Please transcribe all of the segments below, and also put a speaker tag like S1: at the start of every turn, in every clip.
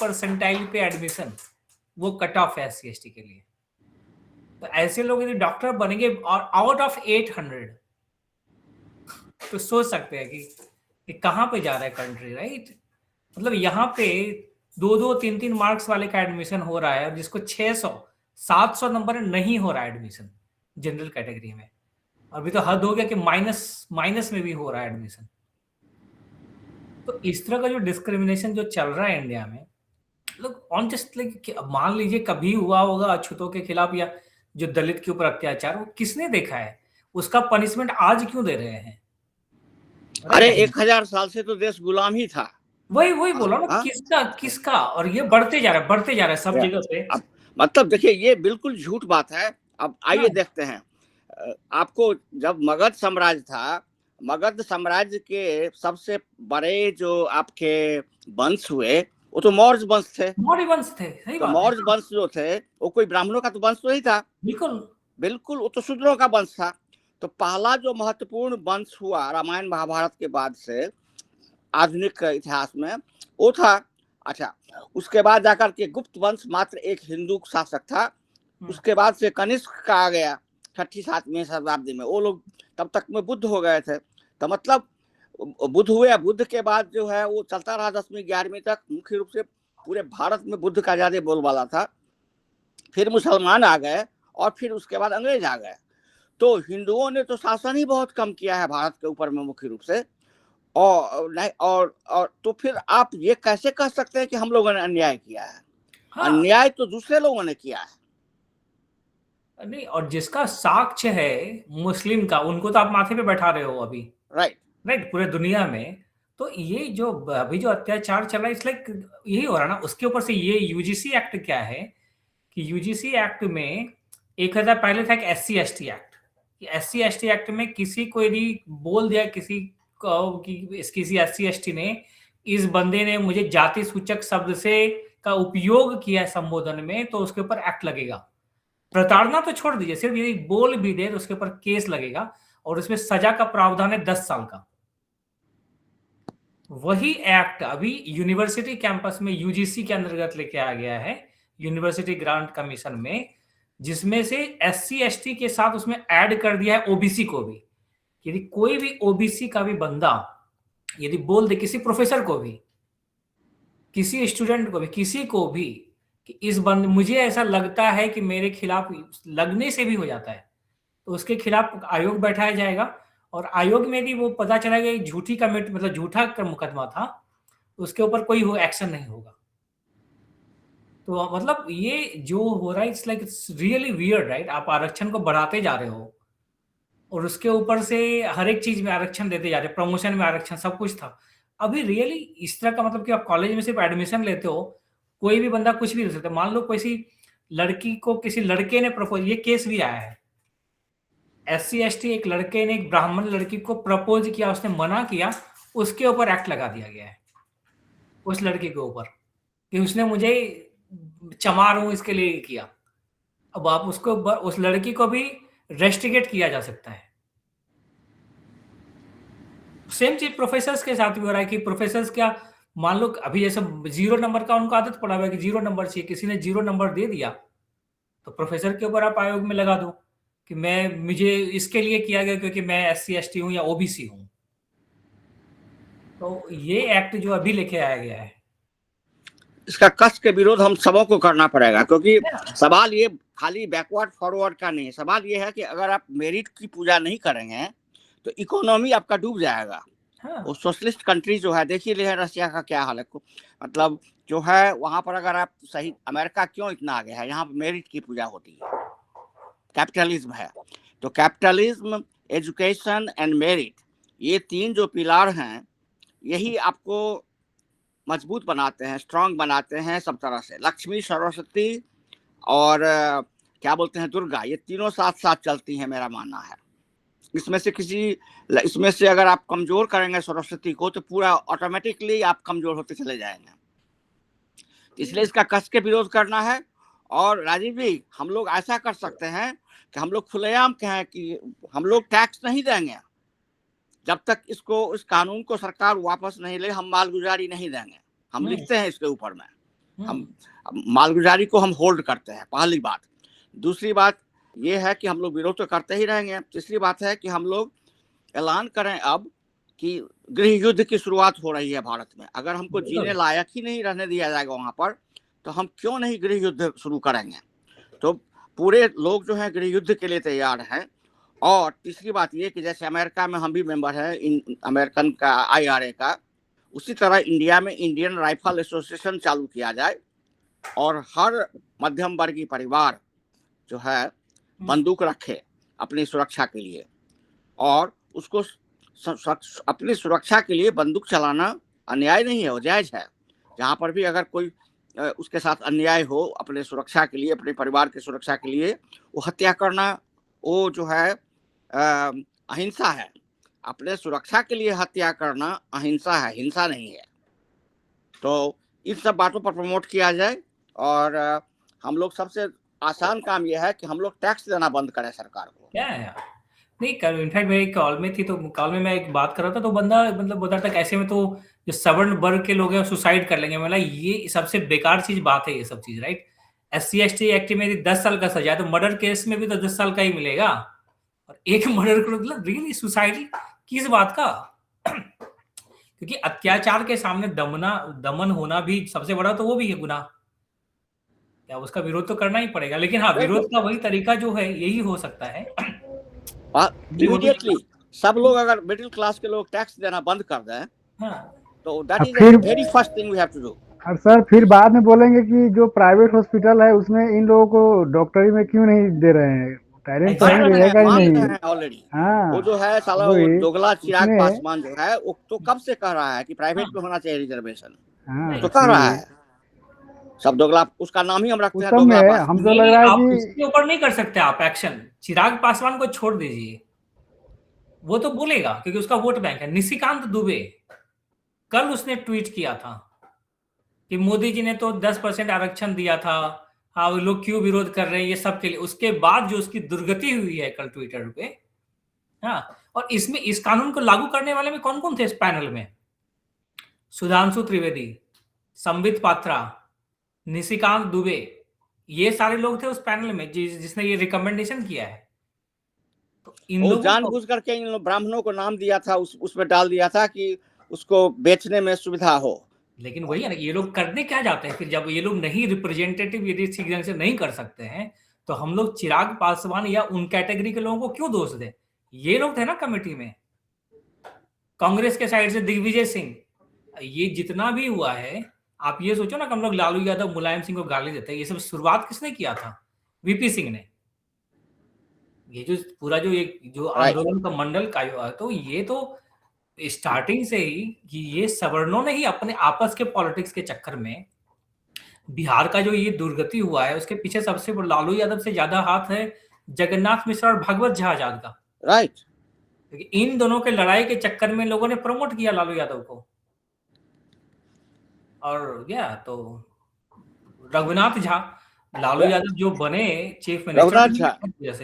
S1: Percentile पे admission वो cut off है SC/ST के लिए। तो ऐसे लोग यदि डॉक्टर बनेंगे और आउट ऑफ 800, तो सोच सकते हैं कि कहाँ पे जा रहा है कंट्री, राइट? मतलब यहाँ पे 2-2, 3-3 मार्क्स वाले का एडमिशन हो रहा है, जिसको 600, 700 नंबर नहीं हो रहा है एडमिशन जनरल कैटेगरी में। अभी तो हद हो गया कि माइनस में भी हो रहा है एडमिशन। तो इस तरह का जो डिस्क्रिमिनेशन जो चल रहा है इंडिया में, लोग ऑन जस्ट लाइक, मान लीजिए कभी हुआ होगा अछूतों के खिलाफ या जो दलित के ऊपर अत्याचार, वो किसने देखा है? उसका पनिशमेंट आज क्यों दे रहे हैं?
S2: अरे
S1: राइट?
S2: 1000 साल से तो देश गुलाम ही था।
S1: वही बोला ना, किसका, और ये बढ़ते जा रहा है सब जगह पे।
S2: अब मतलब देखिए, ये बिल्कुल झूठ बात है। अब आइए
S1: हाँ,
S2: देखते हैं। आपको जब मगध साम्राज्य था, मगध साम्राज्य के सबसे बड़े जो आपके वंश हुए वो तो मौर्य वंश थे।
S1: मौर्य वंश थे, सही
S2: तो
S1: बात है।
S2: मौर्य वंश जो थे वो कोई ब्राह्मणों का तो वंश नहीं था,
S1: बिल्कुल।
S2: बिल्कुल, वो तो शूद्रों का वंश था। तो पहला जो महत्वपूर्ण वंश हुआ रामायण महाभारत के बाद से आधुनिक इतिहास में, वो था। अच्छा, उसके बाद जाकर के गुप्त वंश मात्र एक हिंदू शासक था। उसके बाद से कनिष्क का आ गया 6ठी-7वीं शताब्दी में। वो लोग तब तक में बुद्ध हो गए थे। तो मतलब बुद्ध हुए, बुद्ध के बाद जो है वो चलता रहा 10वीं 11वीं तक। मुख्य रूप से पूरे भारत में बुद्ध का ज्यादा बोलबाला था। फिर मुसलमान आ गए और फिर उसके बाद अंग्रेज आ गए। तो हिंदुओं ने तो शासन ही बहुत कम किया है भारत के ऊपर में मुख्य रूप से। और नहीं, और तो फिर आप ये कैसे कह सकते हैं कि हम लोगों ने अन्याय किया है?
S1: हाँ,
S2: अन्याय तो दूसरे लोगों ने किया है।
S1: नहीं, और जिसका साक्ष्य है मुस्लिम का, उनको तो आप माथे पे बैठा रहे हो अभी,
S2: राइट।
S1: राइट, पूरे दुनिया में। तो ये जो अभी जो अत्याचार चल रहा है, इट्स लाइक यही हो रहा है ना। उसके ऊपर से ये यूजीसी एक्ट क्या है कि यूजीसी एक्ट में 1000 पहले था एक SC/ST एक्ट। SC/ST एक्ट में किसी को यदि बोल दिया किसी को कि किसी SC/ST ने, इस बंदे ने मुझे जाति सूचक शब्द से का उपयोग किया है संबोधन में, तो उसके ऊपर एक्ट लगेगा। प्रताड़ना तो छोड़ दीजिए, सिर्फ यदि बोल भी दे तो उसके ऊपर केस लगेगा, और उसमें सजा का प्रावधान है 10 साल का। वही एक्ट अभी यूनिवर्सिटी कैंपस में यूजीसी के अंतर्गत लेके आ गया है, यूनिवर्सिटी ग्रांट कमीशन में, जिसमें से SC/ST के साथ उसमें ऐड कर दिया है OBC को भी। यदि कोई भी OBC का भी बंदा यदि बोल दे किसी प्रोफेसर को भी, किसी स्टूडेंट को भी, किसी को भी, कि इस बंद मुझे ऐसा लगता है कि मेरे खिलाफ, लगने से भी हो जाता है, तो उसके खिलाफ आयोग बैठाया जाएगा। और आयोग में यदि वो पता चला कि झूठी कमिट मतलब झूठा मुकदमा था, तो उसके ऊपर कोई एक्शन नहीं होगा। तो मतलब ये जो हो रहा है, it's like it's really weird, right? आप आरक्षण को बढ़ाते जा रहे हो और उसके ऊपर से हर एक चीज में आरक्षण देते जा रहे हो, प्रमोशन में आरक्षण, सब कुछ था। अभी रियली इस तरह का मतलब कि आप कॉलेज में सिर्फ एडमिशन लेते हो, कोई भी बंदा कुछ भी दे सकता है। मान लो किसी लड़की को किसी लड़के ने प्रपोज, ये केस भी आया है, SC/ST एक लड़के ने एक ब्राह्मण लड़की को प्रपोज किया, उसने मना किया, उसके ऊपर एक्ट लगा दिया गया है उस लड़के के ऊपर कि उसने मुझे चमार हूं इसके लिए किया। अब आप उसको उस लड़की को भी रेस्टिकेट किया जा सकता है। सेम चीज प्रोफेसर्स के साथ भी हो रहा है कि प्रोफेसर्स क्या, मान लो अभी जैसे 0 नंबर का उनको आदत पड़ा हुआ है कि 0 नंबर चाहिए, किसी ने 0 नंबर दे दिया, तो प्रोफेसर के ऊपर आप आयोग में लगा दो कि मुझे इसके लिए किया गया क्योंकि मैं SC/ST हूं या OBC हूं। तो ये एक्ट जो अभी लेके आया गया है,
S2: इसका कस के विरोध हम सबों को करना पड़ेगा, क्योंकि सवाल ये खाली बैकवर्ड फॉरवर्ड का नहीं है। सवाल ये है कि अगर आप मेरिट की पूजा नहीं करेंगे तो इकोनॉमी आपका डूब जाएगा।
S1: हाँ,
S2: वो सोशलिस्ट कंट्री जो है, देखिए ले रशिया का क्या हाल है। मतलब जो है वहां पर अगर आप सही, अमेरिका क्यों इतना आगे है, यहाँ पर मेरिट की पूजा होती है, कैपिटलिज्म है। तो कैपिटलिज्म, एजुकेशन एंड मेरिट, ये 3 जो पिलार हैं, यही आपको मजबूत बनाते हैं, स्ट्रांग बनाते हैं सब तरह से। लक्ष्मी, सरस्वती और क्या बोलते हैं, दुर्गा, ये तीनों साथ साथ चलती हैं, मेरा मानना है। इसमें से अगर आप कमजोर करेंगे सरस्वती को तो पूरा ऑटोमेटिकली आप कमजोर होते चले जाएंगे। इसलिए इसका कस के विरोध करना है। और राजीव जी, हम लोग ऐसा कर सकते हैं कि हम लोग खुलेआम कहें कि हम लोग टैक्स नहीं देंगे जब तक इस कानून को सरकार वापस नहीं ले, हम मालगुजारी नहीं देंगे। हम लिखते हैं इसके ऊपर में, हम मालगुजारी को हम होल्ड करते हैं, पहली बात। दूसरी बात ये है कि हम लोग विरोध तो करते ही रहेंगे। तीसरी बात है कि हम लोग ऐलान करें अब कि गृह युद्ध की शुरुआत हो रही है भारत में। अगर हमको जीने लायक ही नहीं रहने दिया जाएगा वहां पर, तो हम क्यों नहीं गृह युद्ध शुरू करेंगे। तो पूरे लोग जो हैं गृह युद्ध के लिए तैयार हैं। और तीसरी बात ये कि जैसे अमेरिका में हम भी मेंबर हैं अमेरिकन का IRA का, उसी तरह इंडिया में इंडियन राइफल एसोसिएशन चालू किया जाए और हर मध्यम वर्गीय परिवार जो है बंदूक रखे अपनी सुरक्षा के लिए, और उसको अपनी सुरक्षा के लिए बंदूक चलाना अन्याय नहीं है, वो जायज है। जहाँ पर भी अगर कोई उसके साथ अन्याय हो अपने सुरक्षा के लिए, अपने परिवार की सुरक्षा के लिए, वो हत्या करना वो जो है अहिंसा है। अपने सुरक्षा के लिए हत्या करना अहिंसा है, हिंसा नहीं है। तो इन सब बातों पर प्रमोट किया जाए। और हम लोग सबसे आसान काम यह है कि हम लोग टैक्स देना बंद करें सरकार को।
S1: क्या है यार, नहीं कल इनफैक्ट मेरी कॉल में थी, तो कॉल में मैं एक बात कर रहा था, तो बंदा मतलब बता था कैसे में तो जो सवर्ण वर्ग के लोग हैं सुसाइड कर लेंगे। मतलब ये सबसे बेकार चीज बात है ये सब चीज, राइट। SC/ST एक्ट में यदि 10 साल का सजा है, तो मर्डर केस में भी तो 10 साल का ही मिलेगा। और एक मर्डर को मतलब रियली सुसाइड किस बात का क्योंकि अत्याचार के सामने दमन होना भी सबसे बड़ा तो वो भी है गुनाह। क्या उसका विरोध तो करना ही पड़ेगा, लेकिन हाँ विरोध का वही तरीका जो है यही हो सकता है
S2: इमीडिएटली सब लोग अगर मिडिल क्लास के लोग टैक्स देना बंद कर दें, तो that is the very first thing we have to do.
S3: और सर फिर बाद में बोलेंगे कि जो प्राइवेट हॉस्पिटल है उसमें इन लोगों को डॉक्टरी में क्यों नहीं दे रहे हैं, टैलेंट तो रहेगा ही नहीं।
S2: ऑलरेडी
S3: हाँ,
S2: वो जो है साला वो दोगला चिराग पासवान जो है वो तो कब से कह रहा है कि प्राइवेट में होना चाहिए रिजर्वेशन।
S3: हाँ,
S2: तो कह रहा है सब दोगला, उसका नाम ही हम रखते हैं दोगला पासवान।
S3: हम तो लग रहा है कि
S1: उसके ऊपर नहीं कर सकते आप एक्शन। चिराग पासवान को छोड़ दीजिए, वो तो बोलेगा क्योंकि उसका वोट बैंक है। निशिकांत दुबे कल उसने ट्वीट किया था कि मोदी जी ने तो 10% आरक्षण दिया था, हाँ वो लोग क्यों विरोध कर रहे हैं ये सब के लिए। उसके बाद जो उसकी दुर्गति हुई है कल ट्विटर पे, हाँ। और इसमें इस कानून को लागू करने वाले में कौन कौन थे इस पैनल में? सुधांशु त्रिवेदी, संबित पात्रा, निशिकांत दुबे, ये सारे लोग थे उस पैनल में जिसने ये रिकमेंडेशन किया है। तो इन लोगों
S2: जानबूझ करके इन लोग ब्राह्मणों को नाम दिया था, उसमें डाल दिया था कि उसको बेचने में सुविधा हो।
S1: लेकिन वही है ना, ये लोग करने क्या जाते हैं फिर? जब ये लोग नहीं रिप्रेजेंटेटिव यदि ठीक ढंग से नहीं कर सकते हैं, तो हम लोग चिराग पासवान या उन कैटेगरी के लोगों को क्यों दोष दें? ये लोग थे ना कमेटी में, कांग्रेस के साइड से दिग्विजय सिंह। ये जितना भी हुआ है, आप ये सोचो ना कि हम लोग लालू यादव मुलायम सिंह को गाली देते हैं, ये सब शुरुआत किसने किया था? VP सिंह ने। ये जो पूरा जो आंदोलन का मंडल का हुआ, तो ये तो स्टार्टिंग से ही कि ये सवर्णों ने ही अपने आपस के पॉलिटिक्स के चक्कर में बिहार का जो ये दुर्गति हुआ है, उसके पीछे सबसे लालू यादव से ज्यादा हाथ है जगन्नाथ मिश्रा और भागवत झा आजाद का,
S2: राइट।
S1: इन दोनों के लड़ाई के चक्कर में लोगों ने प्रमोट किया लालू यादव को। और तो रघुनाथ झा, लालू यादव जो बने चीफ मिनिस्टर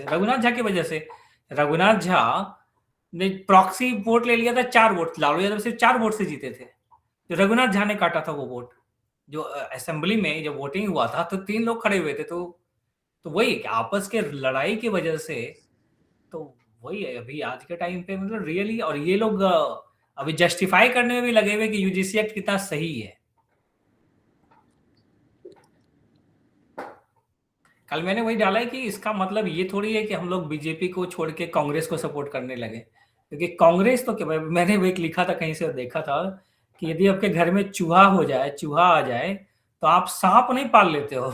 S1: रघुनाथ झा की वजह से, रघुनाथ झा ने प्रॉक्सी वोट ले लिया था 4 वोट, लालू यादव सिर्फ 4 वोट से जीते थे। तो रघुनाथ झा ने काटा था वो वोट, जो असेंबली में जब वोटिंग हुआ था तो 3 लोग खड़े हुए थे। तो वही आपस के लड़ाई की वजह से, तो वही है अभी आज के टाइम पे मतलब रियली। और ये लोग अभी जस्टिफाई करने में भी लगे हुए कि UGC एक्ट कितना सही है। कल मैंने वही डाला है कि इसका मतलब ये थोड़ी है कि हम लोग बीजेपी को छोड़ के कांग्रेस को सपोर्ट करने लगे, क्योंकि कांग्रेस तो क्या, मैंने वो एक लिखा था कहीं से देखा था कि यदि आपके घर में चूहा हो जाए, चूहा आ जाए, तो आप सांप नहीं पाल लेते हो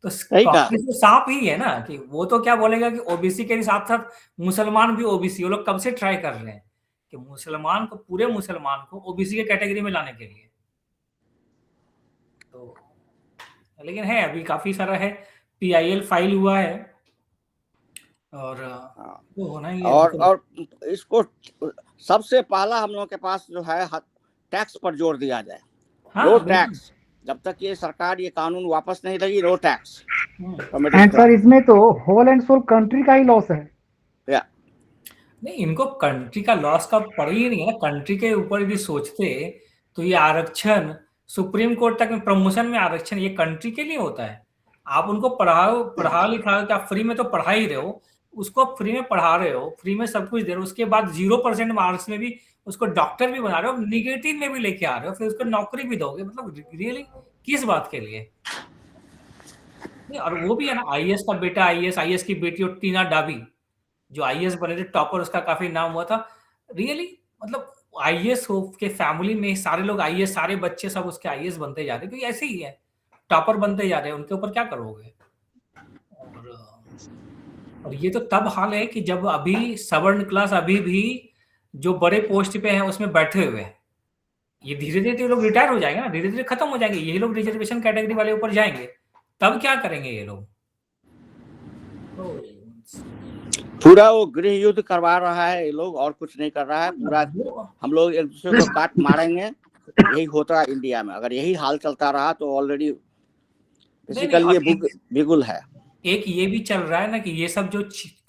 S1: तो कांग्रेस तो सांप ही है ना, कि वो तो क्या बोलेगा कि ओबीसी के साथ साथ मुसलमान भी ओबीसी। वो लोग कब से ट्राई कर रहे हैं कि मुसलमान को, पूरे मुसलमान को ओबीसी के कैटेगरी में लाने के लिए। तो लेकिन है अभी काफी सारा है, PIL फाइल हुआ है और तो होना ही है।
S2: और इसको सबसे पहला हम लोगों के पास जो है टैक्स पर जोर दिया जाए। नो टैक्स, जब तक ये सरकार ये कानून वापस नहीं लेगी, नो टैक्स।
S3: एंड सर इसमें तो होल एंड सोल कंट्री का ही लॉस है।
S1: नहीं, इनको कंट्री का लॉस का पड़ ही नहीं है। कंट्री के ऊपर भी सोचते तो ये आरक्षण सुप्रीम कोर्ट तक में प्रमोशन में आरक्षण ये कंट्री के लिए होता है। आप उनको पढ़ा लिखाओ, क्या फ्री में तो पढ़ा ही रहे हो, उसको फ्री में पढ़ा रहे हो, फ्री में सब कुछ दे रहे हो, उसके बाद 0% मार्क्स में भी उसको डॉक्टर भी बना रहे हो, निगेटिव में भी लेके आ रहे हो, फिर उसको नौकरी भी दोगे, मतलब रियली किस बात के लिए? नहीं, और वो भी है ना, आईएएस का बेटा आईएएस, आईएएस की बेटी और टीना डाबी जो आईएएस बने थे, टॉपर, उसका काफी नाम हुआ था। रियली मतलब आईएएस हो के फैमिली में सारे लोग आईएएस, सारे बच्चे सब उसके आईएएस बनते जा रहे हैं, क्योंकि ऐसे ही है, टॉपर बनते जा रहे हैं, उनके ऊपर क्या करोगे? और ये तो तब हाल है कि जब अभी सवर्ण क्लास अभी भी जो बड़े पोस्ट पे हैं उसमें बैठे हुए हैं। ये धीरे-धीरे तो ये लोग रिटायर हो जाएंगे ना, धीरे-धीरे खत्म हो जाएंगे, यही लोग रिजर्वेशन कैटेगरी वाले ऊपर जाएंगे, तब क्या करेंगे ये लोग?
S2: पूरा वो गृह युद्ध करवा रहा है ये लोग, और कुछ नहीं कर रहा है। पूरा हम लोग एक दूसरे को काट मारेंगे, यही होता है इंडिया में। अगर यही हाल चलता रहा तो ऑलरेडी बेसिकली ये बिगुल है।
S1: एक ये भी चल रहा है ना कि ये सब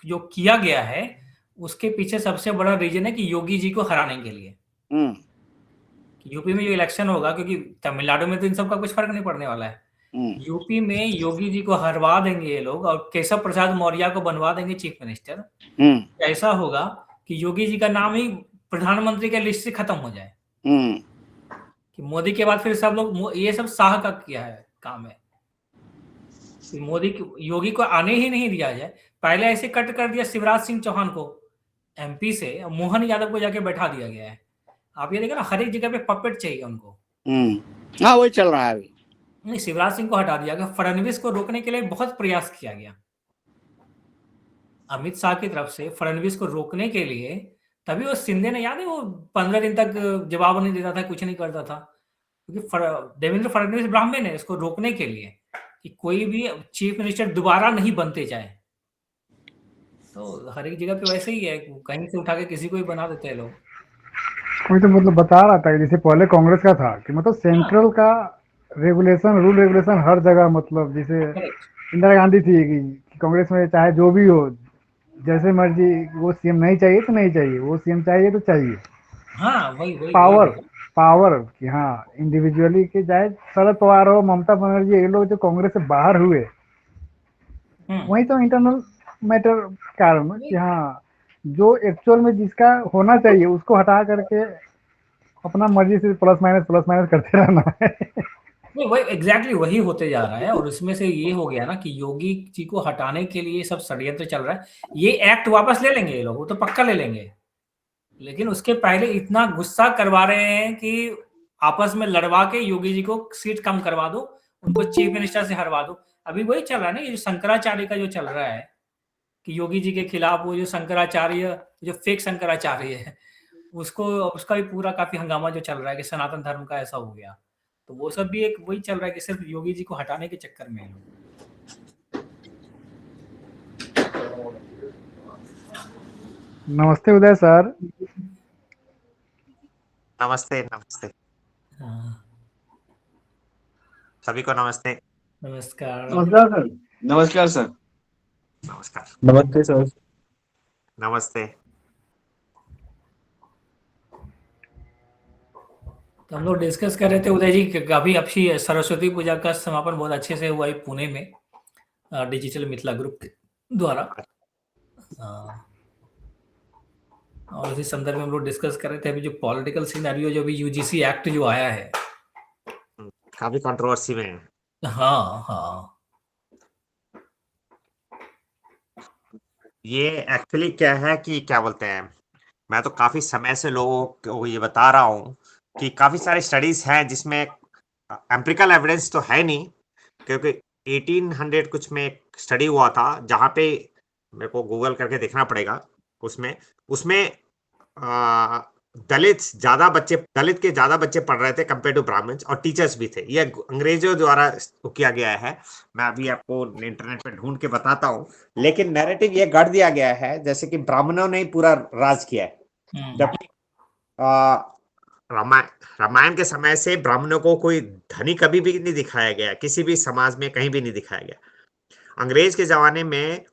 S1: जो किया गया है उसके पीछे सबसे बड़ा रीजन है कि योगी जी को हराने के लिए। यूपी में जो इलेक्शन होगा, क्योंकि तमिलनाडु में तो इन सब का कुछ फर्क नहीं पड़ने वाला है, यूपी में योगी जी को हरवा देंगे ये लोग और केशव प्रसाद मौर्य को बनवा देंगे चीफ मिनिस्टर। ऐसा होगा कि योगी जी का नाम ही प्रधानमंत्री के लिस्ट से खत्म हो जाए, कि मोदी के बाद फिर सब लोग, ये सब शाह का किया है काम है, मोदी योगी को आने ही नहीं दिया जाए। पहले ऐसे कट कर दिया शिवराज सिंह चौहान को एमपी से, मोहन यादव को जाके बैठा दिया गया है। आप ये देखो ना, हर एक जगह पे पपेट चाहिए उनको।
S2: हाँ, वही चल रहा है अभी।
S1: नहीं, शिवराज सिंह को हटा दिया गया, फडणवीस को रोकने के लिए बहुत प्रयास किया गया अमित शाह की तरफ से, फडणवीस को रोकने के लिए। तभी वो शिंदे ने, याद है, वो 15 दिन तक जवाब नहीं देता था, कुछ नहीं करता था, क्योंकि देवेंद्र फडणवीस ब्राह्मण है, इसको रोकने के लिए कि कोई भी चीफ मिनिस्टर दोबारा नहीं बनते जाए। तो हर एक जगह पे वैसे ही है, कहीं से उठा के किसी को ही बना देते हैं लोग।
S3: कोई तो मतलब बता रहा था कि जैसे पहले कांग्रेस का था कि मतलब सेंट्रल का रेगुलेशन, रूल रेगुलेशन हर जगह, मतलब जैसे इंदिरा गांधी थी कि कांग्रेस में चाहे जो भी हो, जैसे मर्जी, वो सीएम नहीं चाहिए तो नहीं चाहिए, वो सीएम चाहिए तो चाहिए।
S1: हाँ, वही
S3: पावर कि हाँ इंडिविजुअली के, चाहे शरद पवार हो, ममता बनर्जी, ये लोग जो कांग्रेस से बाहर हुए, वही तो इंटरनल मैटर कारण कि हाँ जो एक्चुअल में जिसका होना चाहिए उसको हटा करके अपना मर्जी से प्लस माइनस करते रहना है।
S1: नहीं, वही एग्जैक्टली वही होते जा रहा है। और उसमें से ये हो गया ना कि योगी जी को हटाने के लिए सब षड्यंत्र चल रहा है। ये एक्ट वापस ले लेंगे ये लोग, वो तो पक्का ले लेंगे, लेकिन उसके पहले इतना गुस्सा करवा रहे हैं कि आपस में लड़वा के योगी जी को सीट कम करवा दो, उनको चीफ मिनिस्टर से हरवा दो। अभी वही चल रहा है ना, ये जो शंकराचार्य का जो चल रहा है कि योगी जी के खिलाफ वो जो शंकराचार्य, जो फेक शंकराचार्य है, उसको, उसका भी पूरा काफी हंगामा जो चल रहा है कि सनातन धर्म का ऐसा हो गया। तो वो सब भी एक वही चल रहा है कि सिर्फ योगी जी को हटाने के चक्कर में है।
S3: नमस्ते उदय सर।
S4: नमस्ते नमस्ते।
S1: हाँ,
S4: सभी को नमस्ते।
S1: नमस्कार।
S5: नमस्कार सर। नमस्कार सर।
S4: नमस्कार।
S5: नमस्ते सर।
S4: नमस्ते।
S1: तो हम लोग डिस्कस कर रहे थे उदय जी, अभी अच्छी सरस्वती पूजा का समापन बहुत अच्छे से हुआ है पुणे में, डिजिटल मिथिला ग्रुप के द्वारा। और इसी संदर्भ में हम लोग डिस्कस कर रहे थे अभी जो पॉलिटिकल सिनेरियो, जो अभी यूजीसी एक्ट जो आया है,
S4: काफी कंट्रोवर्सी में है।
S1: हाँ,
S4: ये एक्चुअली क्या है कि क्या बोलते हैं, मैं तो काफी समय से लोगों को ये बता रहा हूँ कि काफी सारे स्टडीज हैं जिसमें एम्पिरिकल एविडेंस तो है नहीं, क्योंकि 1800 कुछ में एक स्टडी हुआ था जहाँ पे, मेरे को गूगल करके देखना पड़ेगा, उसमें दलित के ज्यादा बच्चे पढ़ रहे थे कंपेयर टू ब्राह्मण्स, और टीचर्स भी थे। ये अंग्रेजों द्वारा किया गया है, मैं अभी आपको इंटरनेट पे ढूंढ के बताता हूँ, लेकिन नैरेटिव ये गढ़ दिया गया है जैसे कि ब्राह्मणों ने ही पूरा राज किया है। जबकि रामायण के समय से ब्राह्मणों को कोई धनी कभी भी नहीं दिखाया गया, किसी भी समाज में कहीं भी नहीं दिखाया गया। अंग्रेज के जमाने में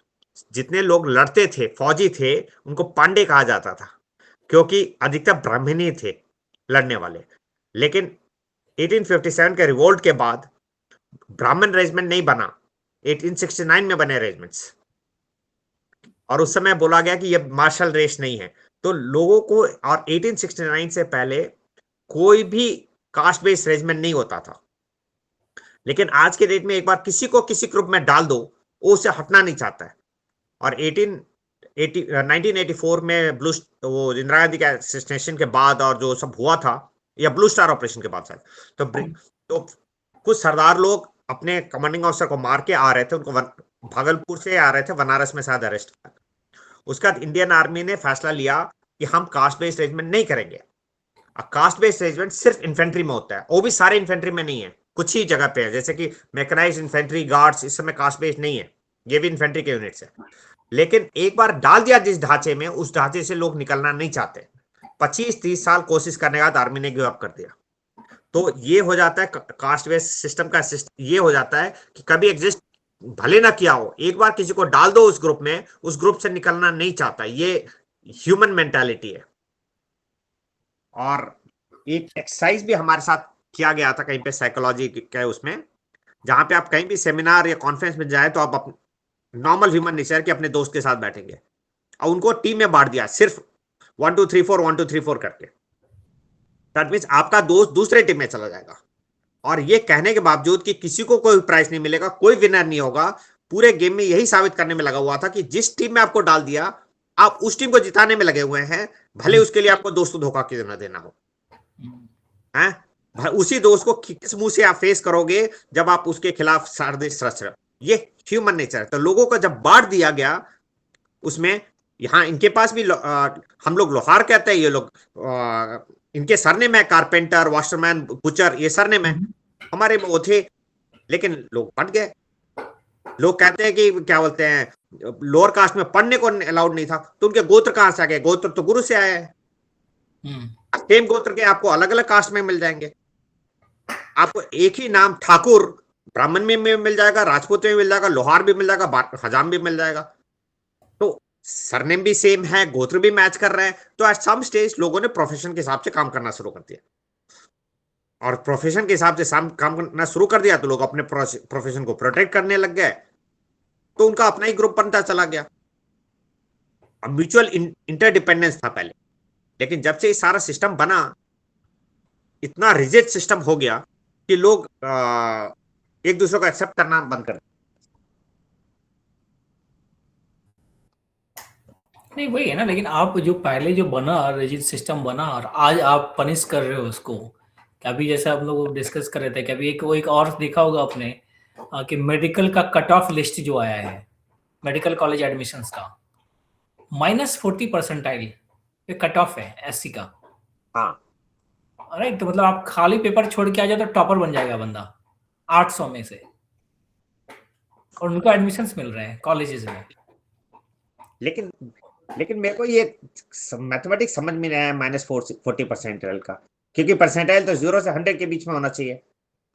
S4: जितने लोग लड़ते थे, फौजी थे, उनको पांडे कहा जाता था, क्योंकि अधिकतर ब्राह्मण ही थे लड़ने वाले। लेकिन 1857 के रिवोल्ट के बाद ब्राह्मण रेजिमेंट नहीं बना, 1869 में बने रेजिमेंट्स, और उस समय बोला गया कि ये मार्शल रेस नहीं है। तो लोगों को, और 1869 से पहले कोई भी कास्ट बेस्ड रेजिमेंट नहीं होता था, लेकिन आज के डेट में एक बार किसी को किसी ग्रुप में डाल दो, वो उससे हटना नहीं चाहता है। और 1984 में वो इंदिरा गांधी के असिस्टेशन के बाद और जो सब हुआ था, या ब्लू स्टार ऑपरेशन के बाद शायद, तो कुछ सरदार लोग अपने कमांडिंग ऑफिसर को मार के आ रहे थे, उनको भागलपुर से आ रहे थे, बनारस में शायद अरेस्ट किया। उसके बाद इंडियन आर्मी ने फैसला लिया कि हम कास्ट बेस्ड रेजिमेंट नहीं करेंगे। कास्ट बेस्ड रेजिमेंट सिर्फ इन्फेंट्री में होता है, वो भी सारे इन्फेंट्री में नहीं है, कुछ ही जगह पे है, जैसे कि मैकेनाइज्ड इन्फेंट्री, गार्ड्स, इस समय कास्ट बेस्ड नहीं है, ये भी इन्फेंट्री के यूनिट्स है। लेकिन एक बार डाल दिया जिस ढांचे में, उस ढांचे से लोग निकलना नहीं चाहते। 25-30 साल कोशिश करने के बाद आर्मी ने गिव अप कर दिया। तो ये हो जाता है कास्ट बेस्ड सिस्टम का ये हो जाता है कि कभी एग्जिस्ट भले ना किया हो, एक बार किसी को डाल दो उस ग्रुप में, उस ग्रुप से निकलना नहीं चाहता। ये ह्यूमन मेंटालिटी है। और एक एक्सरसाइज भी हमारे साथ किया गया था कहीं पे साइकोलॉजी के उसमें, जहां पे आप कहीं भी सेमिनार या कॉन्फ्रेंस में जाए तो आप नॉर्मल ह्यूमन नेचर के अपने दोस्त के साथ बैठेंगे, और उनको टीम में बांट दिया, सिर्फ 1 2 3 4 1 2 3 4 करके। दैट मीन्स आपका दोस्त दूसरे टीम में चला जाएगा, और ये कहने के बावजूद कि किसी को कोई प्राइज नहीं मिलेगा, कोई विनर नहीं होगा, पूरे गेम में यही साबित करने में लगा हुआ था कि जिस टीम में आपको डाल दिया, आप उस टीम को जिताने में लगे हुए हैं, भले उसके लिए आपको दोस्तों धोखा क्यों ना देना हो। हैं, उसी दोस्त को किस मुंह से आप फेस करोगे जब आप उसके खिलाफ साजिश रच रहे हो। ये ह्यूमन नेचर है। तो लोगों को जब बांट दिया गया उसमें, यहाँ इनके पास भी हम लोग लोहार कहते हैं, ये लोग इनके सरनेम है कारपेंटर, वॉशरमैन, बुचर, ये सरनेम है, हमारे वो थे, लेकिन लोग बंट गए। लोग कहते हैं कि क्या बोलते हैं, लोअर कास्ट में पढ़ने को अलाउड नहीं था, तो उनके गोत्र कहां से आ गए? गोत्र तो गुरु से आया है। सेम गोत्र के आपको अलग अलग कास्ट में मिल जाएंगे। आपको एक ही नाम ठाकुर ब्राह्मण में मिल जाएगा, राजपूत में मिल जाएगा, लोहार भी मिल जाएगा, हजाम भी मिल जाएगा। तो सरनेम भी सेम है, गोत्र भी मैच कर रहे हैं। तो एट सम स्टेज लोगों ने प्रोफेशन के हिसाब से काम करना शुरू कर दिया, और प्रोफेशन के हिसाब से काम करना शुरू कर दिया तो लोग अपने प्रोफेशन को प्रोटेक्ट करने लग गए, तो उनका अपना ही ग्रुप बनता चला गया। म्यूचुअल इंटरडिपेंडेंस था पहले, लेकिन जब से ये सारा सिस्टम बना, इतना रिजिड सिस्टम हो गया कि लोग एक दूसरे को एक्सेप्ट करना बंद कर।
S1: नहीं वही है ना, लेकिन आप जो पहले जो बना रिजिड सिस्टम बना, और आज आप पनिश कर रहे हो उसको। अभी जैसे हम लोग डिस्कस कर रहे थे कि अभी एक और देखा होगा आपने कि मेडिकल का कट ऑफ लिस्ट जो आया है, मेडिकल कॉलेज एडमिशंस का -40% ये कट ऑफ है एससी का।
S4: हाँ
S1: राइट, तो मतलब आप खाली पेपर छोड़ के आ जाए तो टॉपर बन जाएगा बंदा 800 में से, और उनको एडमिशंस मिल रहे हैं कॉलेजेस में।
S4: लेकिन मेरे को ये मैथमेटिक्स समझ में नहीं आया -40% का, क्योंकि परसेंटाइल तो 0 से 100 के बीच में होना चाहिए।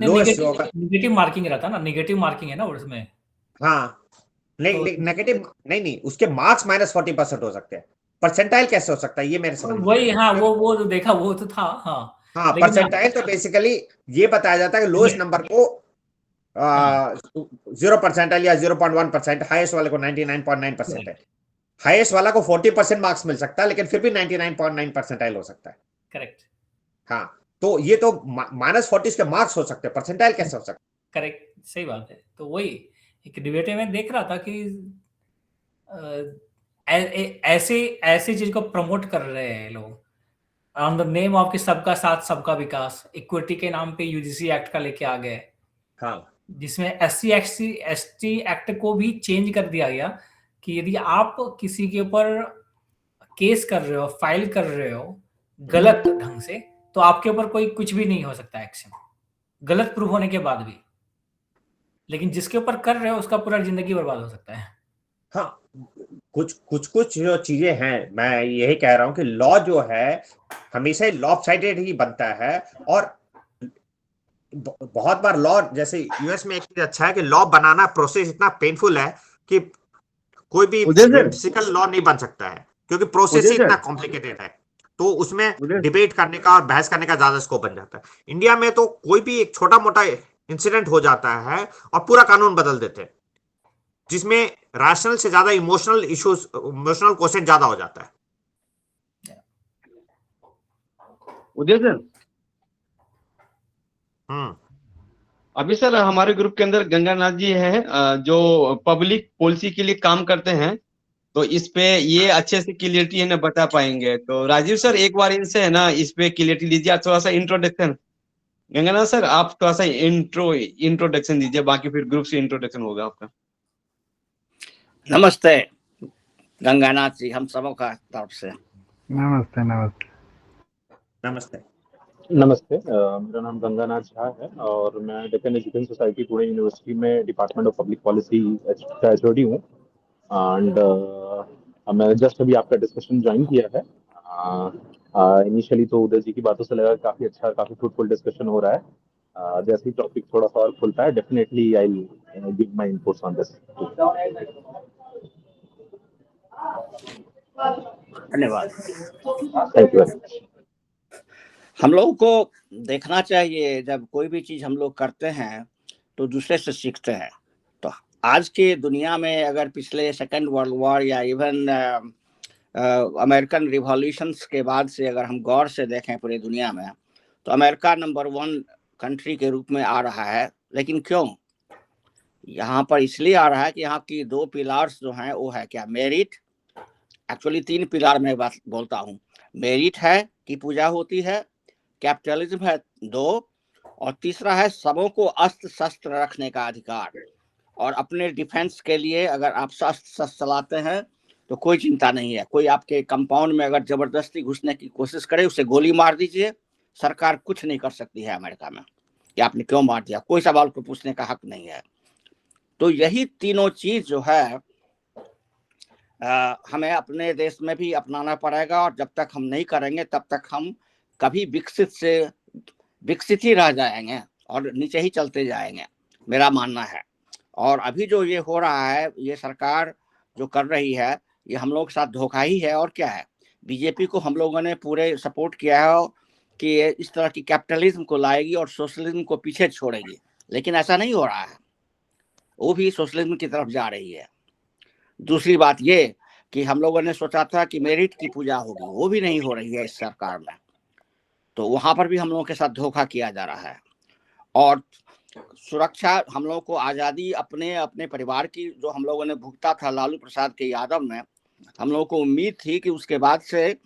S1: नेगेटिव मार्किंग रहता ना, नेगेटिव मार्किंग है ना उसमें।
S4: हाँ, नहीं नेगेटिव नहीं, उसके मार्क्स -40% हो सकते हैं, परसेंटाइल कैसे हो सकता है ये मेरे समझ में
S1: वही। हाँ, वो जो देखा वो तो था।
S4: हाँ, परसेंटाइल तो बेसिकली ये बताया जाता है कि लोएस्ट नंबर को 0% या 0.1%, हाईएस्ट वाले को 99.9% है, हाईएस्ट वाला को 40% मार्क्स मिल सकता है, लेकिन फिर भी 99.9% हो सकता है।
S1: करेक्ट।
S4: हाँ, तो ये तो -40 के मार्क्स हो सकते हैं, परसेंटाइल कैसे हो सकता है?
S1: करेक्ट, सही बात है। तो वही एक डिबेट में देख रहा था कि ऐसे चीज को प्रमोट कर रहे हैं लोग ऑन द नेम ऑफ कि सबका साथ सबका विकास, इक्विटी के नाम पे यूजीसी एक्ट का लेके आ गए।
S4: हाँ,
S1: जिसमें SC/ST एक्ट को भी चेंज कर दिया गया कि यदि आप किसी के ऊपर केस कर रहे हो, फाइल कर रहे हो गलत ढंग से, तो आपके ऊपर कोई कुछ भी नहीं हो सकता एक्शन, गलत प्रूफ होने के बाद भी। लेकिन जिसके ऊपर कर रहे हो उसका पूरा जिंदगी बर्बाद हो सकता है।
S4: हाँ, कुछ जो चीजें हैं, मैं यही कह रहा हूं कि लॉ जो है हमेशा लॉपसाइडेड ही बनता है, और बहुत बार लॉ, जैसे यूएस में एक चीज अच्छा है कि लॉ बनाना प्रोसेस इतना पेनफुल है कि कोई भी फिजिकल लॉ नहीं बन सकता है, क्योंकि प्रोसेस ही इतना कॉम्प्लिकेटेड है। तो उसमें डिबेट करने का और बहस करने का ज्यादा स्कोप बन जाता है। इंडिया में तो कोई भी एक छोटा मोटा इंसिडेंट हो जाता है और पूरा कानून बदल देते हैं, जिसमें रैशनल से ज्यादा इमोशनल इश्यूज, इमोशनल क्वेश्चन ज्यादा हो जाता है।
S5: उदय सर, अभी सर हमारे ग्रुप के अंदर गंगानाथ जी हैं जो पब्लिक पॉलिसी के लिए काम करते हैं, तो इस पे ये अच्छे से क्लियरिटी है ना बता पाएंगे। तो राजीव सर एक बार इनसे है ना इस पे क्लियरिटी लीजिए, थोड़ा सा इंट्रोडक्शन। गंगानाथ सर आप थोड़ा सा इंट्रोडक्शन दीजिए, बाकी फिर ग्रुप से इंट्रोडक्शन होगा आपका।
S2: नमस्ते गंगानाथ जी, हम सबों का तरफ से
S3: नमस्ते। नमस्ते
S5: नमस्ते।
S6: नमस्ते, मेरा नाम गंगानाथ झा है और मैं Deccan education society Pune university में डिपार्टमेंट ऑफ पब्लिक पॉलिसी का एचओडी हूँ। एंड मैं जस्ट अभी आपका डिस्कशन ज्वाइन किया है। इनिशियली तो उदय जी की बातों से लगा काफ़ी अच्छा, काफ़ी फ्रूटफुल डिस्कशन हो रहा है। जैसे ही टॉपिक थोड़ा सा और खुलता है, definitely I will give my inputs on this.
S2: धन्यवाद।
S6: Thank you very much.
S2: हम लोगों को देखना चाहिए, जब कोई भी चीज हम लोग करते हैं तो दूसरे से सीखते हैं। तो आज की दुनिया में अगर पिछले सेकेंड वर्ल्ड वॉर या इवन अमेरिकन रिवॉल्यूशंस के बाद से अगर हम गौर से देखें पूरी दुनिया में, तो अमेरिका नंबर 1 कंट्री के रूप में आ रहा है। लेकिन क्यों? यहाँ पर इसलिए आ रहा है कि यहाँ की 2 पिलर्स जो हैं वो है क्या? मेरिट। एक्चुअली 3 पिलर में बात बोलता हूँ। मेरिट है कि पूजा होती है, कैपिटलिज्म है 2, और तीसरा है सबों को अस्त्र शस्त्र रखने का अधिकार। और अपने डिफेंस के लिए अगर आप शस्त्र चलाते हैं तो कोई चिंता नहीं है। कोई आपके कंपाउंड में अगर जबरदस्ती घुसने की कोशिश करे, उसे गोली मार दीजिए, सरकार कुछ नहीं कर सकती है अमेरिका में कि आपने क्यों मार दिया, कोई सवाल को पूछने का हक नहीं है। तो यही तीनों चीज जो है हमें अपने देश में भी अपनाना पड़ेगा, और जब तक हम नहीं करेंगे तब तक हम कभी विकसित ही रह जाएंगे और नीचे ही चलते जाएंगे, मेरा मानना है। और अभी जो ये हो रहा है, ये सरकार जो कर रही है, ये हम लोग के साथ धोखा ही है। और क्या है, बीजेपी को हम लोगों ने पूरे सपोर्ट किया है कि ये इस तरह की कैपिटलिज्म को लाएगी और सोशलिज्म को पीछे छोड़ेगी, लेकिन ऐसा नहीं हो रहा है। वो भी सोशलिज्म की तरफ जा रही है। दूसरी बात ये कि हम लोगों ने सोचा था कि मेरिट की पूजा होगी, वो भी नहीं हो रही है इस सरकार में। तो वहां पर भी हम लोगों के साथ धोखा किया जा रहा है। और सुरक्षा, हम लोगों को आज़ादी अपने अपने परिवार की जो हम लोगों ने भुगता था लालू प्रसाद के यादव में, हम लोगों को उम्मीद थी कि उसके बाद से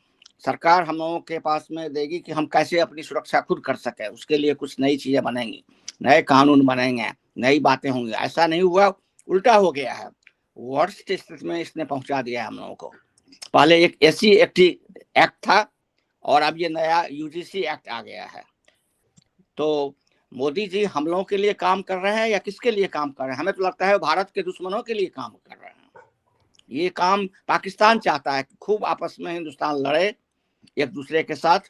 S2: सरकार हम लोगों के पास में देगी कि हम कैसे अपनी सुरक्षा खुद कर सकें। उसके लिए कुछ नई चीज़ें बनेंगी, नए कानून बनेंगे, नई बातें होंगी। ऐसा नहीं हुआ, उल्टा हो गया है। वर्स्ट स्थिति में इसने पहुंचा दिया है हम लोगों को। पहले एक SC एक्ट था और अब ये नया UGC एक्ट आ गया है। तो मोदी जी हम लोगों के लिए काम कर रहे हैं या किसके लिए काम कर रहे हैं? हमें तो लगता है भारत के दुश्मनों के लिए काम कर रहे हैं। ये काम पाकिस्तान चाहता है कि खूब आपस में हिंदुस्तान लड़े एक दूसरे के साथ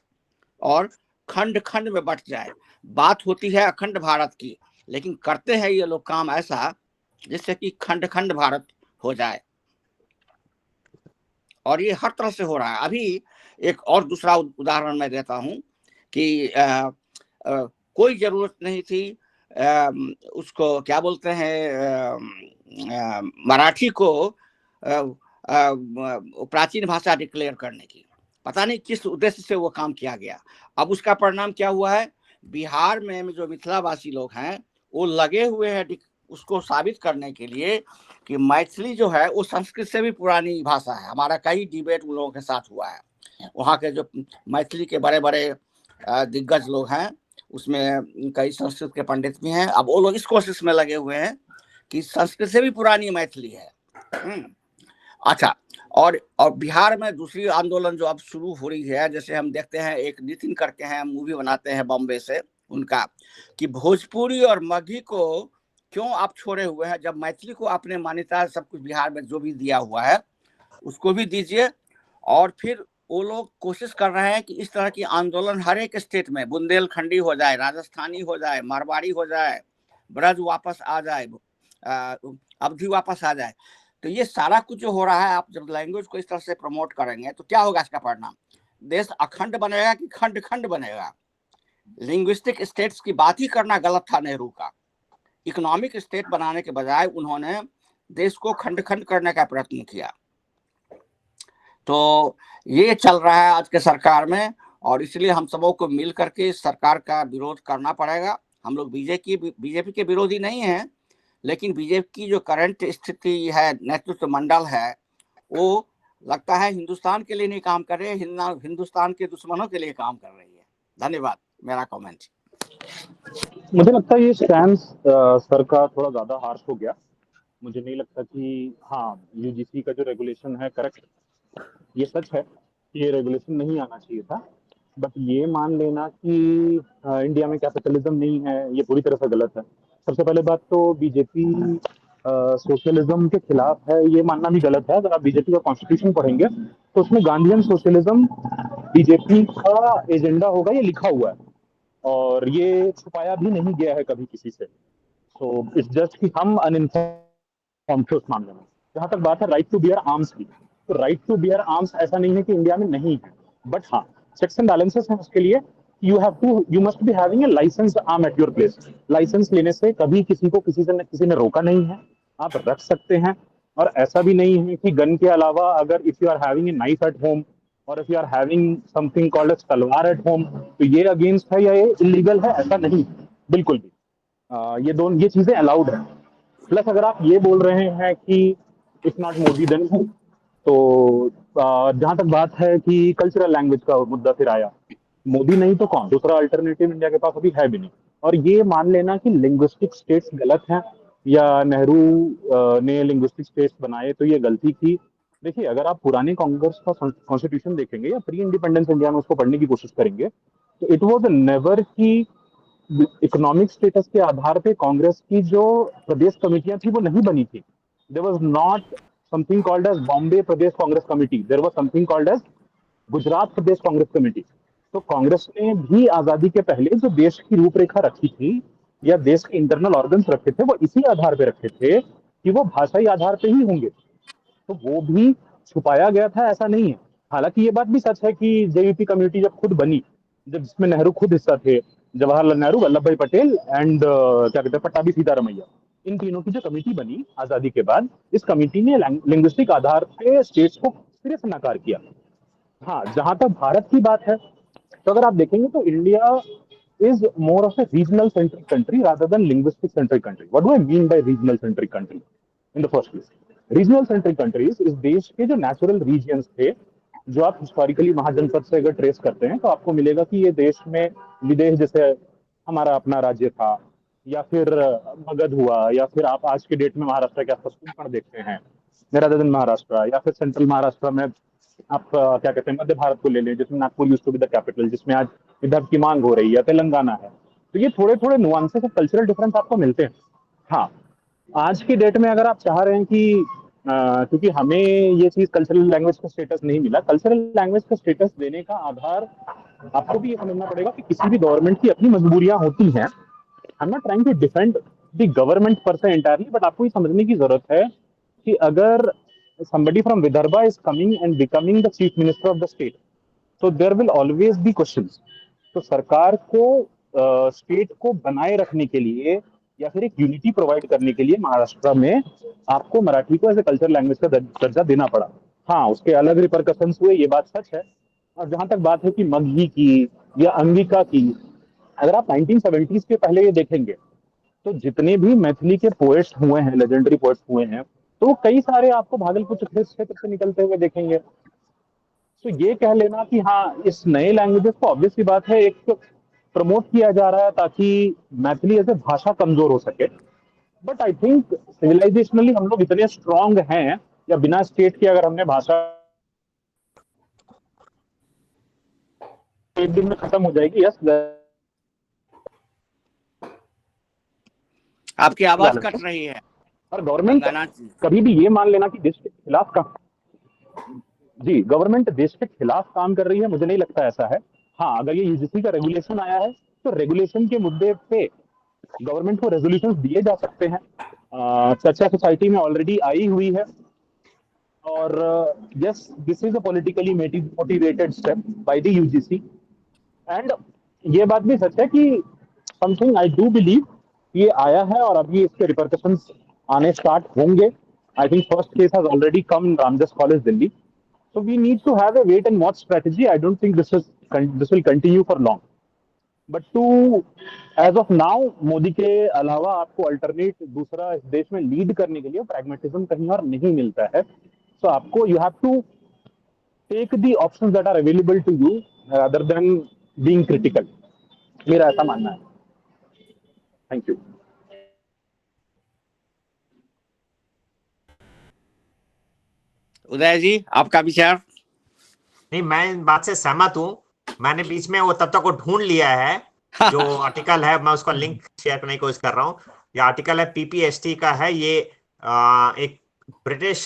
S2: और खंड खंड में बट जाए। बात होती है अखंड भारत की, लेकिन करते हैं ये लोग काम ऐसा जिससे कि खंड खंड भारत हो जाए। और ये हर तरह से हो रहा है। अभी एक और दूसरा उदाहरण मैं देता हूं कि कोई जरूरत नहीं थी उसको क्या बोलते हैं, मराठी को प्राचीन भाषा डिक्लेयर करने की। पता नहीं किस उद्देश्य से वो काम किया गया। अब उसका परिणाम क्या हुआ है? बिहार में जो मिथिलावासी लोग हैं वो लगे हुए हैं उसको साबित करने के लिए कि मैथिली जो है वो संस्कृत से भी पुरानी भाषा है। हमारा कई डिबेट उन लोगों के साथ हुआ है। वहाँ के जो मैथिली के बड़े बड़े दिग्गज लोग हैं, उसमें कई संस्कृत के पंडित भी हैं। अब वो लोग इस कोशिश में लगे हुए हैं कि संस्कृत से भी पुरानी मैथिली है। अच्छा, और बिहार में दूसरी आंदोलन जो अब शुरू हो रही है, जैसे हम देखते हैं एक नितिन करके हैं, मूवी बनाते हैं बॉम्बे से उनका, कि भोजपुरी और मगही को क्यों आप छोड़े हुए हैं, जब मैथिली को आपने मान्यता सब कुछ बिहार में जो भी दिया हुआ है उसको भी दीजिए। और फिर वो लोग कोशिश कर रहे हैं कि इस तरह की आंदोलन हर एक स्टेट में, बुंदेलखंडी हो जाए, राजस्थानी हो जाए, मारवाड़ी हो जाए, ब्रज वापस आ जाए, अवधी वापस आ जाए। तो ये सारा कुछ जो हो रहा है, आप जब लैंग्वेज को इस तरह से प्रमोट करेंगे तो क्या होगा इसका परिणाम? देश अखंड बनेगा कि खंड खंड बनेगा। लिंग्विस्टिक स्टेट्स की बात ही करना गलत था नेहरू का। इकोनॉमिक स्टेट बनाने के बजाय उन्होंने देश को खंड खंड करने का प्रयत्न किया। तो ये चल रहा है आज के सरकार में, और इसलिए हम सबों को मिल करके सरकार का विरोध करना पड़ेगा। हम लोग बीजेपी के विरोधी नहीं हैं, लेकिन बीजेपी की जो करंट स्थिति है, नेतृत्व मंडल है, वो लगता है हिंदुस्तान के लिए नहीं काम कर रही है, हिंदुस्तान के दुश्मनों के लिए काम कर रही है। धन्यवाद। मेरा कमेंट।
S6: मुझे लगता है ये स्टैंड सर का थोड़ा ज्यादा हार्श हो गया। मुझे नहीं लगता कि हाँ यूजीसी का जो रेगुलेशन है करेक्ट, ये सच है कि ये रेगुलेशन नहीं आना चाहिए था, बट ये मान लेना कि इंडिया में कैपिटलिज्म नहीं है, ये पूरी तरह से गलत है। सबसे पहले बात तो बीजेपी सोशलिज्म के खिलाफ है, ये मानना भी गलत है। अगर आप बीजेपी का कॉन्स्टिट्यूशन पढ़ेंगे तो उसमें गांधीयन सोशलिज्म बीजेपी का एजेंडा होगा, ये लिखा हुआ है और ये छुपाया भी नहीं गया है कभी किसी से। तो इट्स जस्ट कि हम अनइन्फॉर्म्ड थे उस मामले में। जहां तक बात है राइट टू बियर आर्म्स की, तो राइट टू बियर आर्म्स ऐसा नहीं है कि इंडिया में नहीं है, बट हाँ चेक्स एंड बैलेंसेस हैं उसके लिए। You must be having a licence arm at your place. Licence लेने से कभी किसी को किसी ने रोका नहीं है, आप रख सकते हैं। और ऐसा भी नहीं है कि गन के अलावा अगर if you are having a knife at home और if you are having something called as talwar at home तो ये अगेंस्ट है या ये इलीगल है, ऐसा नहीं बिल्कुल भी। ये चीजें अलाउड है। प्लस अगर आप ये बोल रहे हैं कि इट्स नॉट मोदी देन, तो जहां तक बात है कि कल्चरल लैंग्वेज का मुद्दा फिर आया, मोदी नहीं तो कौन, दूसरा अल्टरनेटिव इंडिया के पास अभी है भी नहीं। और ये मान लेना कि लिंग्विस्टिक स्टेट्स गलत हैं या नेहरू ने लिंग्विस्टिक स्टेट्स बनाए तो ये गलती की। देखिए अगर आप पुराने कांग्रेस का कॉन्स्टिट्यूशन देखेंगे या प्री इंडिपेंडेंस इंडिया में उसको पढ़ने की कोशिश करेंगे तो इट वाज नेवर की इकोनॉमिक स्टेटस के आधार पे कांग्रेस की जो प्रदेश कमेटियां थी वो नहीं बनी थी। There was not something called as Bombay Pradesh Congress committee, there was something called as Gujarat Pradesh Congress committee. तो कांग्रेस ने भी आजादी के पहले जो देश की रूपरेखा रखी थी या देश के इंटरनल ऑर्गन्स रखे थे वो इसी आधार पे रखे थे कि वो भाषाई आधार पे ही होंगे, तो वो भी छुपाया गया था, ऐसा नहीं है। हालांकि ये बात भी सच है कि जेयूपी कमेटी जब खुद बनी, जब जिसमें नेहरू खुद हिस्सा थे, जवाहरलाल नेहरू, वल्लभ भाई पटेल एंड क्या कहते हैं पट्टाभी सीतारमैया, इन तीनों की जो कमेटी बनी आजादी के बाद, इस कमेटी ने लिंग्विस्टिक आधार पे स्टेट्स को सिरे से नकार किया। हाँ जहां तक भारत की बात है तो अगर आप देखेंगे तो India is more of a regional centric country rather than linguistic centric country. What do I mean by regional centric country? In the first place, regional centric countries इस देश के जो natural regions थे, जो आप हिस्टोरिकली महाजनपद से अगर trace करते हैं तो आपको मिलेगा कि ये देश में विदेश जैसे हमारा अपना राज्य था, या फिर मगध हुआ, या फिर आप आज के डेट में महाराष्ट्र के आसपास कोंकण देखते हैं, देहरादून महाराष्ट्र, या फिर सेंट्रल महाराष्ट्र में आप क्या कहते हैं मध्य भारत को ले लें जिसमें Nagpur used to be the capital, जिसमें आज विदर्भ की मांग हो रही है, तेलंगाना है। तो ये थोड़े थोड़े नुआंसेस और कल्चरल डिफरेंस आपको मिलते हैं। हाँ आज की डेट में अगर आप चाह रहे हैं कि क्योंकि हमें ये चीज कल्चरल लैंग्वेज का स्टेटस नहीं मिला, कल्चरल लैंग्वेज का स्टेटस देने का आधार आपको भी ये समझना पड़ेगा कि किसी भी गवर्नमेंट की अपनी मजबूरियां होती हैं। I am not trying to defend the government per se entirely, but आपको ये समझने की जरूरत है कि अगर somebody from Vidarbha is coming and becoming the chief minister of the state, so there will always be questions. तो सरकार को स्टेट को बनाए रखने के लिए या फिर एक यूनिटी प्रोवाइड करने के लिए महाराष्ट्र में आपको मराठी को एज ए कल्चरल लैंग्वेज का दर्जा देना पड़ा। हाँ उसके अलग रिपरकशंस हुए, ये बात सच है। और जहां तक बात है कि मगही की या अंगिका की, अगर आप 1970s के पहले ये देखेंगे तो जितने भी मैथिली के पोएट्स हुए हैं, लेजेंडरी पोएट्स हुए हैं, तो कई सारे आपको भागलपुर क्षेत्र से निकलते हुए देखेंगे। तो ये कह लेना कि हाँ इस नए लैंग्वेजेस को ऑब्वियस सी बात है एक प्रमोट किया जा रहा है ताकि मैथिली ऐसे भाषा कमजोर हो सके, बट आई थिंक सिविलाइजेशनली हम लोग इतने स्ट्रांग हैं, या बिना स्टेट के अगर हमने भाषा एक दिन में खत्म हो जाएगी। यस
S2: आपकी आवाज कट रही है।
S6: और गवर्नमेंट कभी भी ये मान लेना कि देश के खिलाफ का जी गवर्नमेंट देश के खिलाफ काम कर रही है, मुझे नहीं लगता ऐसा है। हाँ अगर ये यूजीसी का रेगुलेशन आया है तो रेगुलेशन के मुद्दे पे गवर्नमेंट को रेजोल्यूशंस दिए जा सकते हैं। चर्चा सोसाइटी में ऑलरेडी आई हुई है और yes, this is a politically motivated step by the UGC. And ये बात भी सच है कि समथिंग आई डू बिलीव ये आया है और अभी इसके रिपरकशंस आने स्टार्ट होंगे. I think first case has already come in Ramdas college Delhi. So we need to have a wait and watch strategy. I don't think this will continue for long. But as of now, Modi के अलावा आपको alternate दूसरा इस देश में lead करने के लिए प्रैग्मेटिज्म कहीं और नहीं मिलता है. So आपको you have to take the options that are available to you rather than being critical. मेरा ऐसा मानना है. Thank you.
S2: उदय जी, आपका विचार?
S4: नहीं, मैं इन बात से सहमत हूँ. मैंने बीच में वो तब तक वो ढूंढ लिया है जो आर्टिकल है, मैं उसका लिंक शेयर करने की कोशिश कर रहा हूँ. ये आर्टिकल है पीपीएसटी का है. ये एक ब्रिटिश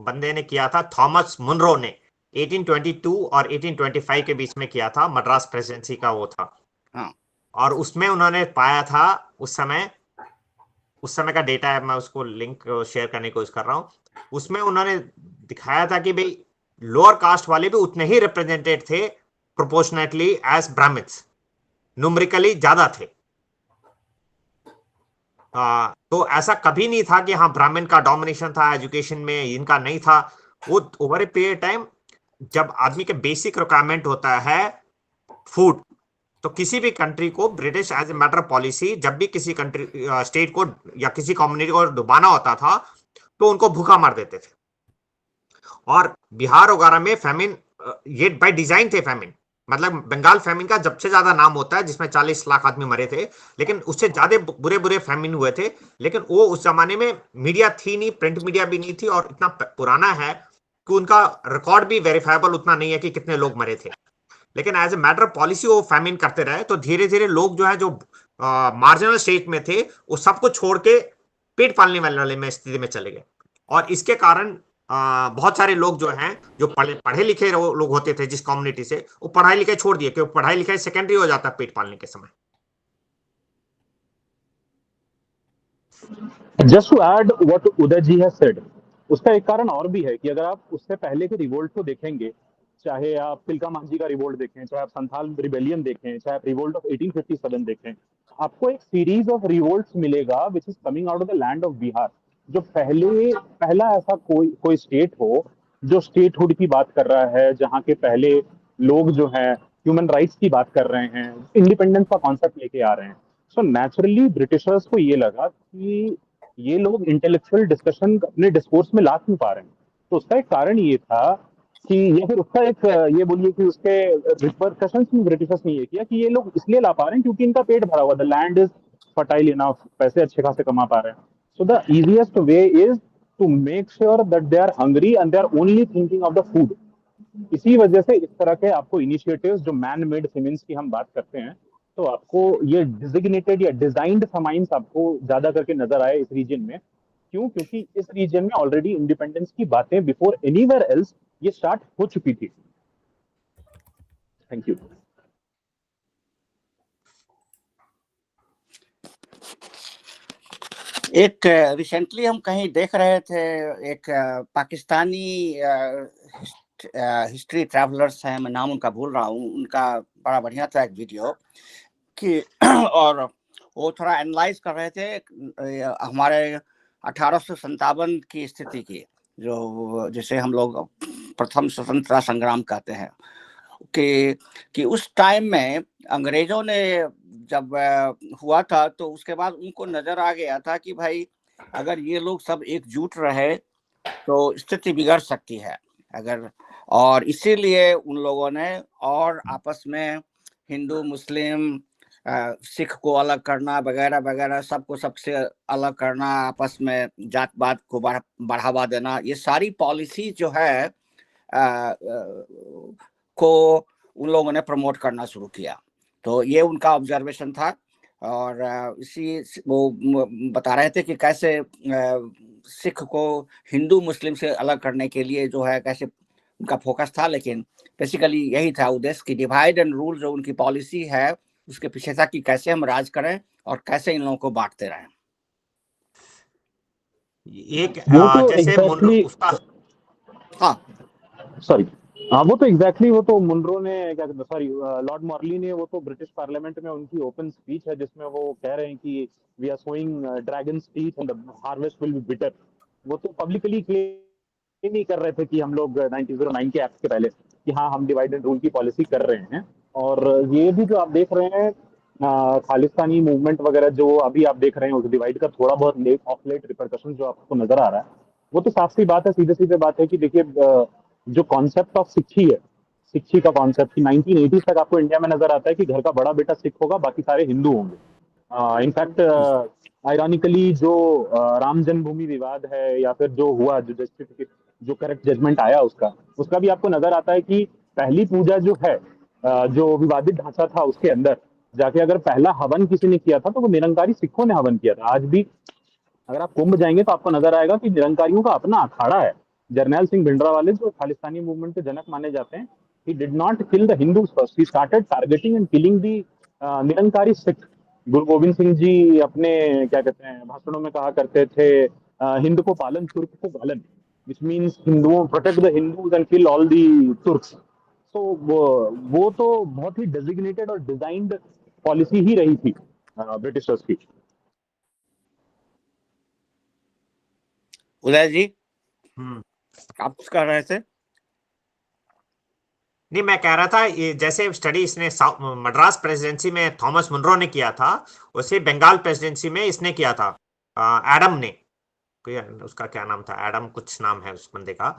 S4: बंदे ने किया था, थॉमस मुनरो ने 1822 और 1825 के बीच में किया था. मद्रास प्रेसिडेंसी का वो था.
S2: हाँ.
S4: और उसमें उन्होंने पाया था उस समय का डेटा है, मैं उसको लिंक शेयर करने की कोशिश कर रहा हूँ. उसमें उन्होंने दिखाया था कि भाई लोअर कास्ट वाले भी उतने ही रिप्रेजेंटेड थे प्रोपोर्शनेटली एज ब्राह्मण्स, न्यूमेरिकली ज्यादा थे. तो ऐसा कभी नहीं था कि हाँ ब्राह्मण का डोमिनेशन था एजुकेशन में, इनका नहीं था. वो ओवर ए पीरियड टाइम जब आदमी के बेसिक रिक्वायरमेंट होता है फूड, तो किसी भी कंट्री को British as a matter of policy जब भी किसी कंट्री स्टेट को या किसी कम्युनिटी को डुबाना होता था तो उनको भूखा मार देते थे. और बिहार वगैरह में फैमिन ये बाय डिजाइन थे. फैमिन मतलब बंगाल फैमिन का सबसे ज्यादा नाम होता है जिसमें 40 लाख आदमी मरे थे, लेकिन उससे ज्यादा बुरे बुरे फैमिन हुए थे. लेकिन वो उस जमाने में मीडिया थी नहीं, प्रिंट मीडिया भी नहीं थी, और इतना पुराना है कि उनका रिकॉर्ड भी वेरीफाइबल उतना नहीं है कि कितने लोग मरे थे. लेकिन as a matter of policy वो फैमिन करते रहे. तो धीरे धीरे लोग जो है जो मार्जिनल स्टेट में थे वो सबको छोड़ के पेट पालने वाले में स्थिति में चले गए. और इसके कारण बहुत सारे लोग जो हैं जो पढ़े लिखे लोग होते थे जिस कम्युनिटी से, वो पढ़ाई लिखाई छोड़ दिए, क्योंकि पढ़ाई लिखाई सेकेंडरी हो जाता है पेट पालने के समय.
S6: Just to add what Uday ji has said, उसका एक कारण और भी है कि अगर आप उससे पहले के रिवोल्ट को देखेंगे, चाहे आप तिलका मांझी का रिवोल्ट देखें, चाहे आप संथाल रिबेलियन देखें, चाहे आप रिवोल्ट ऑफ 1857 देखें, आपको एक सीरीज ऑफ रिवोल्ट्स मिलेगा which is coming out of the land of Bihar. जो पहला ऐसा कोई स्टेट हो जो स्टेटहुड की बात कर रहा है, जहाँ के पहले लोग जो हैं ह्यूमन राइट्स की बात कर रहे हैं, इंडिपेंडेंस का कॉन्सेप्ट लेके आ रहे हैं. सो नेचुरली ब्रिटिशर्स को ये लगा कि ये लोग इंटेलेक्चुअल डिस्कशन अपने डिस्कोर्स में ला क्यों पा रहे हैं. तो उसका एक कारण ये था कि, या फिर उसका एक ये बोलिए कि उसके रिपरकशंस में ब्रिटिशर्स ने ये किया कि ये लोग इसलिए ला पा रहे हैं क्योंकि इनका पेट भरा हुआ, the land is fertile enough, पैसे अच्छे खासे कमा पा रहे हैं. So the easiest way is to make sure that they are hungry and they are only thinking of the food. इसी वजह से इस तरह के आपको इनिशिएटिव्स जो मैन मेड फेमिन्स की हम बात करते हैं, तो आपको ये डिजिग्नेटेड या डिजाइंड फेमाइन्स आपको ज्यादा करके नजर आए इस रीजन में. क्यों? क्योंकि इस रीजन में ऑलरेडी इंडिपेंडेंस की बातें बिफोर एनीवेयर एल्स ये स्टार्ट हो चुकी थी. Thank you.
S2: एक रिसेंटली हम कहीं देख रहे थे, एक पाकिस्तानी हिस्ट्री ट्रैवलर्स हैं, मैं नाम उनका भूल रहा हूँ, उनका बड़ा बढ़िया था एक वीडियो कि और वो थोड़ा एनालाइज कर रहे थे हमारे 1857 की स्थिति की, जो जिसे हम लोग प्रथम स्वतंत्रता संग्राम कहते हैं, कि उस टाइम में अंग्रेजों ने जब हुआ था तो उसके बाद उनको नजर आ गया था कि भाई अगर ये लोग सब एकजुट रहे तो स्थिति बिगड़ सकती है अगर, और इसीलिए उन लोगों ने और आपस में हिंदू मुस्लिम सिख को अलग करना वगैरह वगैरह, सबको सबसे अलग करना, आपस में जात पात को बढ़ावा देना, ये सारी पॉलिसी जो है को उन लोगों ने प्रमोट करना शुरू किया. तो ये उनका ऑब्जर्वेशन था. और इसी वो बता रहे थे कि कैसे सिख को हिंदू मुस्लिम से अलग करने के लिए जो है कैसे उनका फोकस था, लेकिन बेसिकली यही था उद्देश्य कि डिवाइड एंड रूल जो उनकी पॉलिसी है उसके पीछे था कि कैसे हम राज करें और कैसे इन लोगों को बांटते रहें.
S4: एक जैसे उसका
S2: हाँ
S6: सॉरी, हाँ वो तो एग्जैक्टली वो तो मुनरो ने क्या कहते, सॉरी लॉर्ड मॉर्ली ने, वो तो ब्रिटिश पार्लियामेंट में उनकी ओपन स्पीच है जिसमें वो कह रहे हैं कि we are sowing dragon's teeth and the harvest will be bitter. वो तो पब्लिकली क्लेम ही कर रहे थे कि हम लोग 1909 के एक्ट के पहले कि हाँ हम डिवाइड एंड रूल की पॉलिसी कर रहे हैं। और ये भी जो आप देख रहे हैं खालिस्तानी मूवमेंट वगैरह जो अभी आप देख रहे हैं उस डिवाइड का थोड़ा बहुत लेट ऑफ लेट रिपरकशन जो आपको नजर आ रहा है, वो तो साफ सी बात है, सीधे सीधे बात है कि देखिए जो कॉन्सेप्ट ऑफ सिक्खी है, सिक्खी का कॉन्सेप्ट कि 1980 तक आपको इंडिया में नजर आता है कि घर का बड़ा बेटा सिख होगा, बाकी सारे हिंदू होंगे। इनफैक्ट आयरॉनिकली जो राम जन्मभूमि विवाद है या फिर जो हुआ, जो जस्टिस जो करेक्ट जजमेंट आया उसका भी आपको नजर आता है कि पहली पूजा जो है जो विवादित ढांचा था उसके अंदर जाके अगर पहला हवन किसी ने किया था तो वो निरंकारी सिखों ने हवन किया था। आज भी अगर आप कुंभ जाएंगे तो आपको नजर आएगा कि निरंकारियों का अपना अखाड़ा है। जरनैल सिंह भिंडरावाले जो खालिस्तानी मूवमेंट के जनक माने जाते हैं, he did not kill the Hindus first, he started targeting and killing the Nirankari Sikh. गुरु गोविंद सिंह जी अपने क्या कहते हैं भाषणों में कहा करते थे हिंद को पालन तुर्क को गालन, which means हिंदुओं protect the Hindus and kill all the Turks. तो वो तो बहुत ही डेजिग्नेटेड और डिजाइंड पॉलिसी ही रही थी ब्रिटिशर्स की।
S2: उदय जी आप कुछ कह रहे थे?
S4: नहीं, मैं कह रहा था ये जैसे स्टडी इसने मद्रास प्रेसिडेंसी में थॉमस मुनरो ने किया था, उसे बंगाल प्रेसिडेंसी में इसने किया था एडम ने, उसका क्या नाम था, एडम कुछ नाम है उस बंदे का,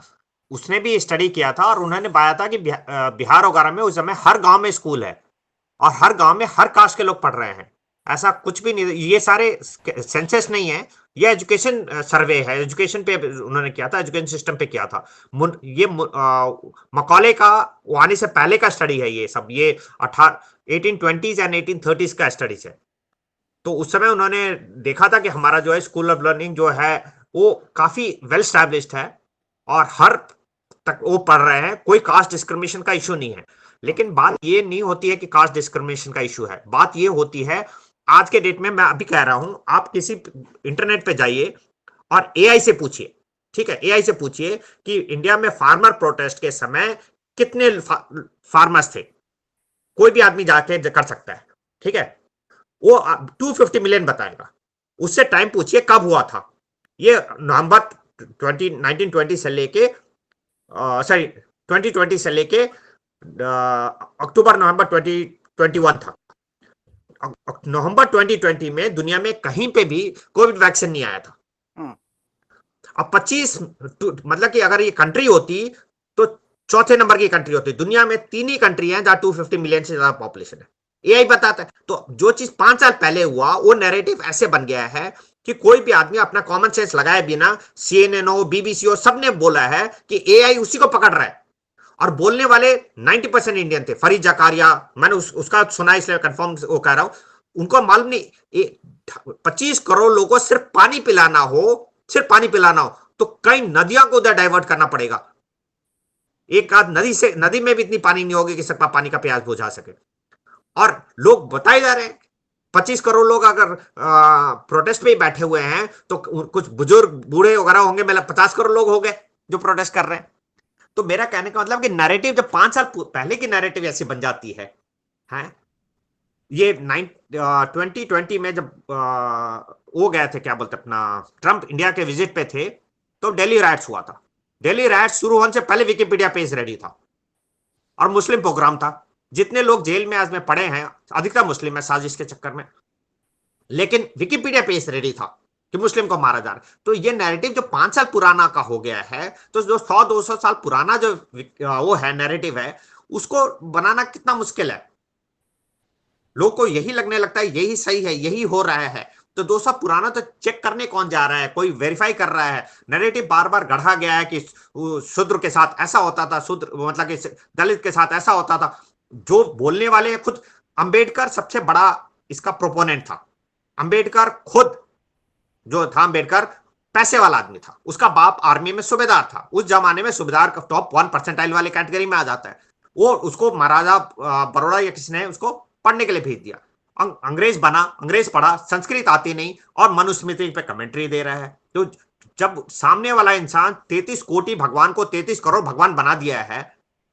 S4: उसने भी स्टडी किया था। और उन्होंने बताया था कि बिहार वगैरह में उस समय हर गांव में स्कूल है और हर गांव में हर कास्ट के लोग पढ़ रहे हैं। ऐसा कुछ भी नहीं, ये सारे सेंसस नहीं है, ये एजुकेशन सर्वे है, एजुकेशन पे उन्होंने किया था, एजुकेशन सिस्टम पे किया था। ये मकौले का आने से पहले का स्टडी है ये सब, ये 1820s एंड 1830s का स्टडीज है। तो उस समय उन्होंने देखा था कि हमारा जो है स्कूल ऑफ लर्निंग जो है वो काफी वेल स्टैब्लिश्ड है और हर तक वो पढ़ रहे हैं, कोई कास्ट डिस्क्रिमिनेशन का इशू नहीं है। लेकिन बात ये नहीं होती है कि कास्ट डिस्क्रिमिनेशन का इशू है, बात ये होती है आज के डेट में, मैं अभी कह रहा हूं, आप किसी इंटरनेट पे जाइए और एआई से पूछिए, ठीक है, एआई से पूछिए कि इंडिया में फार्मर प्रोटेस्ट के समय कितने फार्मर्स थे, कोई भी आदमी जाके कर सकता है, ठीक है, वो 250 मिलियन बताएगा। उससे टाइम पूछिए कब हुआ था, ये नवंबर 1920 से लेके सॉरी 2020 से लेके अक्टूबर नवंबर 2021 था। नवंबर 2020 में दुनिया में कहीं पे भी कोविड वैक्सीन नहीं आया था। अब 25 मतलब कि अगर ये कंट्री होती तो चौथे नंबर की कंट्री होती। दुनिया में 3 ही कंट्री हैं जहां 250 मिलियन से ज्यादा पॉपुलेशन है, एआई बताता है। तो जो चीज 5 साल पहले हुआ वो नैरेटिव ऐसे बन गया है कि कोई भी आदमी अपना कॉमन सेंस लगाए बिना, CNN हो, BBC हो, सबने बोला है कि एआई उसी को पकड़ रहा है। और बोलने वाले 90% इंडियन थे। फरीद जकारिया, मैंने उसका सुना इसलिए कंफर्म वो कह रहा हूं, उनको मालूम नहीं 25 करोड़ लोगों को सिर्फ पानी पिलाना हो, सिर्फ पानी पिलाना हो तो कई नदियों को उधर डाइवर्ट करना पड़ेगा। एक आध नदी में भी इतनी पानी नहीं होगी कि सबका पानी का प्यास बुझा सके। और लोग बताए जा रहे हैं 25 करोड़ लोग अगर प्रोटेस्ट पे ही बैठे हुए हैं तो कुछ बुजुर्ग बूढ़े वगैरह होंगे, मतलब 50 करोड़ लोग हो गए जो प्रोटेस्ट कर रहे हैं। तो मेरा कहने का मतलब कि नैरेटिव जब 5 साल पहले की नैरेटिव ऐसी बन जाती है, ये 2020 में जब वो गए थे, क्या बोलते अपना ट्रंप इंडिया के विजिट पे थे, तो दिल्ली राइट्स हुआ था। दिल्ली राइट्स शुरू होने से पहले विकिपीडिया पेज रेडी था और मुस्लिम प्रोग्राम था। जितने लोग जेल में आज में पड़े हैं अधिकतर मुस्लिम है साजिश के चक्कर में, लेकिन विकिपीडिया पेज रेडी था कि मुस्लिम को मारा जा रहा है। तो ये नैरेटिव जो 5 साल पुराना का हो गया है, तो जो 100-200 साल पुराना जो वो है नैरेटिव है, उसको बनाना कितना मुश्किल है। लोग को यही लगने लगता है यही सही है, यही हो रहा है। तो 200 पुराना तो चेक करने कौन जा रहा है, कोई वेरीफाई कर रहा है। नैरेटिव बार बार गढ़ा गया है कि शूद्र के साथ ऐसा होता था, शूद्र मतलब कि दलित के साथ ऐसा होता था। जो बोलने वाले खुद अंबेडकर सबसे बड़ा इसका प्रोपोनेंट था। अंबेडकर खुद जो था, अंबेडकर पैसे वाला आदमी था, उसका बाप आर्मी में सूबेदार था। उस जमाने में सूबेदार का टॉप 1% वाले कैटेगरी में आ जाता है। वो उसको महाराजा बड़ौदा या किसी ने उसको पढ़ने के लिए भेज दिया। अंग्रेज बना, अंग्रेज पढ़ा, संस्कृत आती नहीं और मनुस्मृति पे कमेंट्री दे रहा है। तो जब सामने वाला इंसान 33 कोटि भगवान को 33 करोड़ भगवान बना दिया है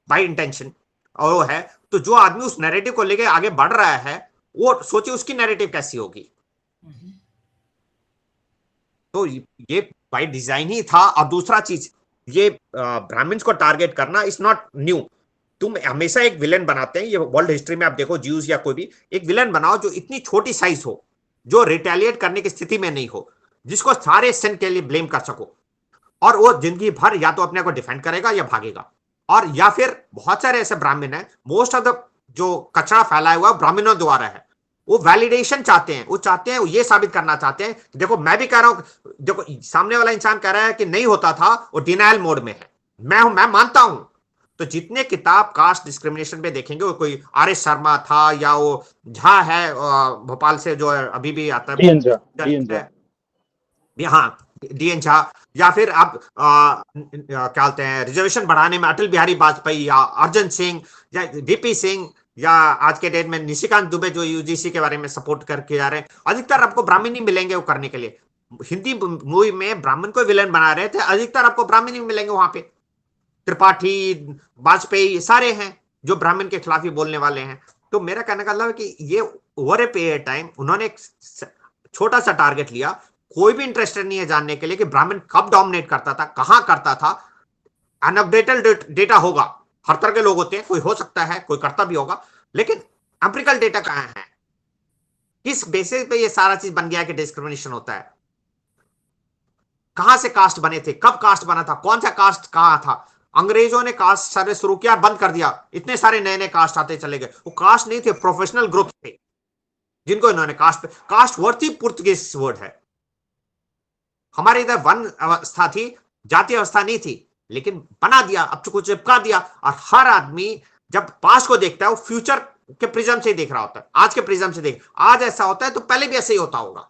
S4: बाय इंटेंशन, और वो है, तो जो आदमी उस नैरेटिव को लेके आगे बढ़ रहा है, वो सोचिए उसकी नैरेटिव कैसी होगी। तो ये बाय डिजाइन ही था। और दूसरा चीज, ये ब्राह्मण्स को टारगेट करना इज नॉट न्यू। तुम हमेशा एक विलेन बनाते हैं, ये वर्ल्ड हिस्ट्री में आप देखो, ज्यूज या कोई भी एक विलेन बनाओ जो इतनी छोटी साइज हो, जो रिटेलिएट करने की स्थिति में नहीं हो, जिसको सारे सिन के लिए ब्लेम कर सको, और वो जिंदगी भर या तो अपने को डिफेंड करेगा या भागेगा। और या फिर बहुत सारे ऐसे ब्राह्मण हैं, मोस्ट ऑफ द जो कचरा फैलाया हुआ ब्राह्मणों द्वारा है, वो वैलिडेशन चाहते हैं, वो चाहते हैं, वो ये साबित करना चाहते हैं, देखो मैं भी कह रहा हूं, देखो सामने वाला इंसान कह रहा है कि नहीं होता था, वो डिनायल मोड में है, मैं मानता हूं। तो जितने किताब कास्ट डिस्क्रिमिनेशन पे देखेंगे, वो कोई आर एस शर्मा था, या वो झा है भोपाल से जो है, अभी भी आता है, हाँ डीएन झा, या फिर आप क्या बोलते हैं रिजर्वेशन बढ़ाने में अटल बिहारी वाजपेयी या अर्जन सिंह या वीपी सिंह, या आज के डेट में निशिकांत दुबे जो यूजीसी के बारे में सपोर्ट करके जा रहे हैं, अधिकतर आपको ब्राह्मण ही मिलेंगे वो करने के लिए। हिंदी मूवी में ब्राह्मण को विलेन बना रहे थे, अधिकतर आपको ब्राह्मण ही मिलेंगे वहां पे। त्रिपाठी, वाजपेयी सारे हैं जो ब्राह्मण के खिलाफ ही बोलने वाले हैं। तो मेरा कहने का मतलब है कि ये ओवर ए पीरियड टाइम उन्होंने एक छोटा सा टारगेट लिया। कोई भी इंटरेस्टेड नहीं है जानने के लिए कि ब्राह्मण कब डोमिनेट करता था, कहां करता था। अनअपडेटेड डेटा होगा, हर तरह के लोग होते हैं, कोई हो सकता है, कोई करता भी होगा, लेकिन एम्पिरिकल डेटा कहां है? किस बेसिस पे ये सारा चीज बन गया कि डिस्क्रिमिनेशन होता है? कहां से कास्ट बने थे, कब कास्ट बना था, कौन सा कास्ट कहां था? अंग्रेजों ने कास्ट सर्वे शुरू किया, बंद कर दिया, इतने सारे नए नए कास्ट आते चले गए। वो कास्ट नहीं थे, प्रोफेशनल ग्रुप थे जिनको इन्होंने कास्ट वर्ड ही पुर्तगीज वर्ड है। हमारे इधर वन अवस्था थी, जातीय अवस्था नहीं थी, लेकिन बना दिया, अब कुछ चिपका दिया। और हर आदमी जब पास्ट को देखता है, वो फ्यूचर के प्रिज्म से देख रहा होता है, आज के प्रिज्म से देख, आज ऐसा होता है तो पहले भी ऐसे ही होता होगा।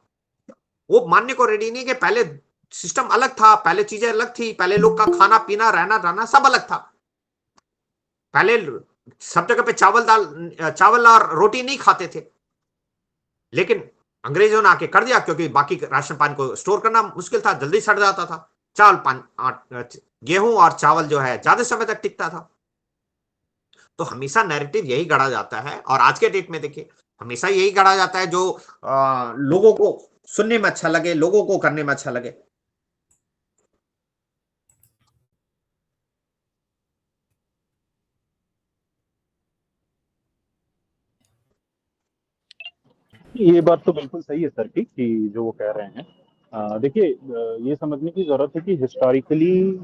S4: वो मानने को रेडी नहीं कि पहले सिस्टम अलग था, पहले चीजें अलग थी, पहले लोग का खाना पीना रहना रहना सब अलग था। पहले सब जगह पे चावल और रोटी नहीं खाते थे, लेकिन अंग्रेजों ने आके कर दिया, क्योंकि बाकी राशन पानी को स्टोर करना मुश्किल था, जल्दी सड़ जाता था। चावल पानी, गेहूं और चावल जो है ज्यादा समय तक टिकता था। तो हमेशा नैरेटिव यही गढ़ा जाता है, और आज के डेट में देखिए हमेशा यही गढ़ा जाता है जो लोगों को सुनने में अच्छा लगे, लोगों को करने में अच्छा लगे।
S6: ये बात तो बिल्कुल सही है सर की, कि जो वो कह रहे हैं। देखिए, ये समझने की जरूरत है कि हिस्टोरिकली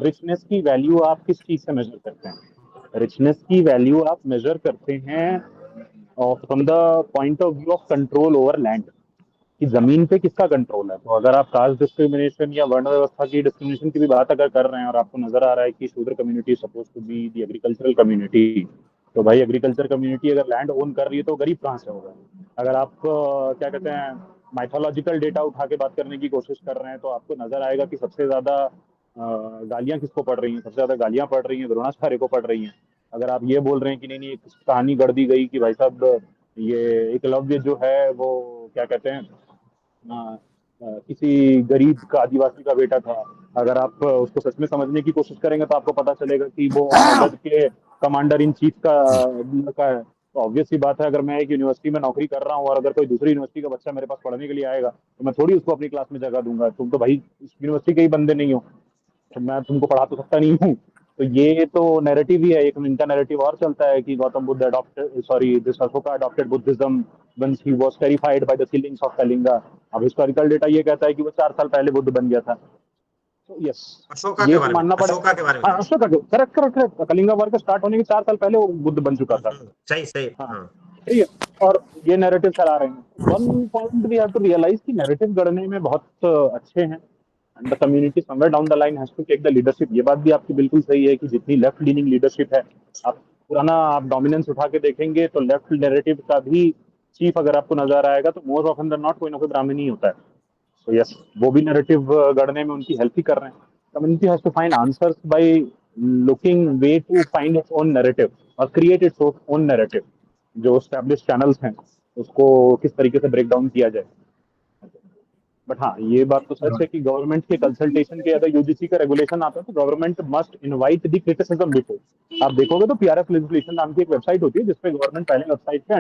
S6: रिचनेस की वैल्यू आप किस चीज से मेजर करते हैं। रिचनेस की वैल्यू आप मेजर करते हैं from the point of view of control over land, कि जमीन पे किसका कंट्रोल है। तो अगर आप कास्ट डिस्क्रिमिनेशन या वर्ण व्यवस्था की डिस्क्रिमिनेशन की भी बात अगर कर रहे हैं, और आपको नजर आ रहा है कि Shudra community suppose to be the agricultural community, तो भाई एग्रीकल्चर कम्युनिटी अगर लैंड ओन कर रही है तो गरीब कहाँ से होगा। अगर आप क्या कहते हैं माइथोलॉजिकल डेटा उठा के बात करने की कोशिश कर रहे हैं, तो आपको नजर आएगा कि सबसे ज्यादा गालियां किसको पड़ रही हैं। सबसे ज्यादा गालियां पड़ रही हैं द्रोणाचार्य को पड़ रही हैं। अगर आप ये बोल रहे हैं कि नहीं एक कहानी गढ़ दी गई कि भाई साहब ये एकलव्य जो है वो क्या कहते हैं किसी गरीब का आदिवासी का बेटा था, अगर आप उसको सच में समझने की कोशिश करेंगे तो आपको पता चलेगा कि वो मगध के कमांडर इन चीफ का है। तो ऑब्वियस सी बात है, अगर मैं एक यूनिवर्सिटी में नौकरी कर रहा हूँ और अगर कोई दूसरी यूनिवर्सिटी का बच्चा मेरे पास पढ़ने के लिए आएगा, तो मैं थोड़ी उसको अपनी क्लास में जगह दूंगा। तुम तो भाई इस यूनिवर्सिटी के ही बंदे नहीं हो, तो मैं तुमको पढ़ा तो सकता नहीं हूँ। तो ये तो नैरेटिव ही है। एक इनका नैरेटिव और चलता है कि Gautam Buddha this Ashoka adopted Buddhism when he was terrified by the killings of Kalinga. अब हिस्टोरिकल डेटा ये कहता है कि वो 4 साल पहले बुद्ध बन गया था। तो यस, ये तो मानना पड़ेगा। अशोका के करेक्ट कलिंगा वार का स्टार्ट होने के 4 साल पहले वो बुद्ध बन चुका था।
S4: सही।
S6: हाँ ठीक है। और ये नैरेटिव चला रहे हैं। One point we have to realise कि नैरेटिव गढ़ने में बहुत अच्छे हैं, and the community somewhere down the line has to take the leadership. ये बात भी आपकी बिल्कुल सही है कि जितनी लेफ्ट लीनिंग लीडरशिप है, आप पुराना आप डोमिनेंस उठा के देखेंगे तो लेफ्ट नैरेटिव का भी चीफ अगर आपको नजर आएगा तो मोस्ट ऑफन देन नॉट कोई ना कोई ब्राह्मण ही होता है। तो यस, वो भी नैरेटिव गढ़ने में उनकी हेल्प ही कर रहे हैं। Community has to find answers by looking way to find its own narrative और क्रिएट इट्स ओन नैरेटिव। जो एस्टैब्लिश चैनल्स हैं उसको किस तरीके से ब्रेक डाउन किया जाए। बट हाँ, ये बात तो सच है कि गवर्नमेंट के कंसल्टेशन के अगर यूजीसी का रेगुलेशन आता है तो government must invite the criticism before. आप देखोगे तो पीआरएफ लेजिस्लेशन नाम की एक वेबसाइट होती है जिसपे गवर्नमेंट पहले वेबसाइट पे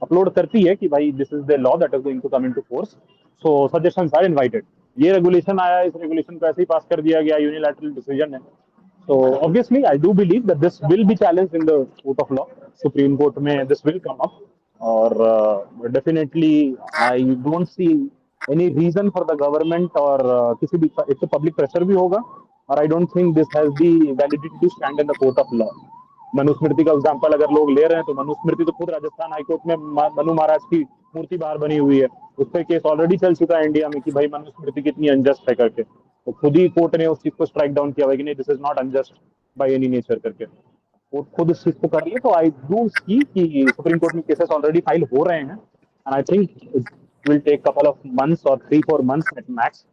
S6: अपलोड करती है कि भाई this is the law that is going to come into force, so suggestions are invited. ये रेगुलेशन आया, इस रेगुलेशन को ऐसे ही पास कर दिया गया, यूनिलैटरल डिसीजन है। So obviously, I do believe that this will be challenged in the court of law. Supreme Court में this will come up, और definitely I don't see any reason for the government or किसी भी, एक तो public pressure भी होगा, और I don't think this has the validity to stand in the court of law. Manusmriti का एग्जाम्पल अगर लोग ले रहे हैं तो मनुस्मृति तो खुद राजस्थान हाईकोर्ट में मनु महाराज की मूर्ति बाहर बनी हुई है, उस पर केस ऑलरेडी चल चुका है इंडिया में कि भाई मनुस्मृति कितनी अनजस्ट है करके, तो खुद ही कोर्ट ने उस चीज को स्ट्राइक डाउन किया हुआ कि नहीं, this is not unjust by any nature करके। कोर्ट खुद इस चीज को कर रही है। तो आई डू सी कि सुप्रीम कोर्ट में केसेस ऑलरेडी फाइल हो रहे हैं, and I think it will take couple of months और 3-4 मंथ्स एट मैक्स,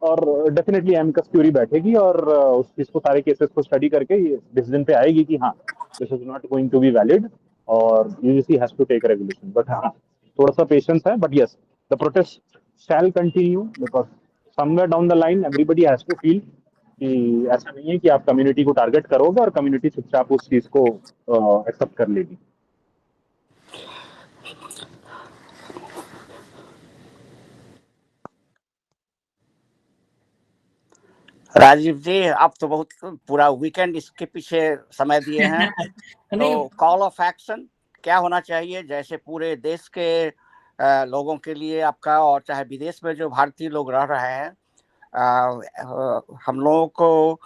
S6: और डेफिनेटली एमकस क्यूरी बैठेगी और उस चीज को, सारे केसेस को स्टडी करके ये डिसीजन पे आएगी कि हाँ this is not going to be valid और UGC has to take regulation. But हाँ, थोड़ा सा पेशेंस है, but yes the protest shall continue because somewhere down the line everybody has to feel कि ऐसा नहीं है कि आप कम्युनिटी को टारगेट करोगे और कम्युनिटी चुपचाप उस चीज को एक्सेप्ट कर लेगी।
S2: राजीव जी, आप तो बहुत पूरा वीकेंड इसके पीछे समय दिए हैं। तो कॉल ऑफ एक्शन क्या होना चाहिए, जैसे पूरे देश के लोगों के लिए आपका, और चाहे विदेश में जो भारतीय लोग रह रहे हैं, हम लोगों को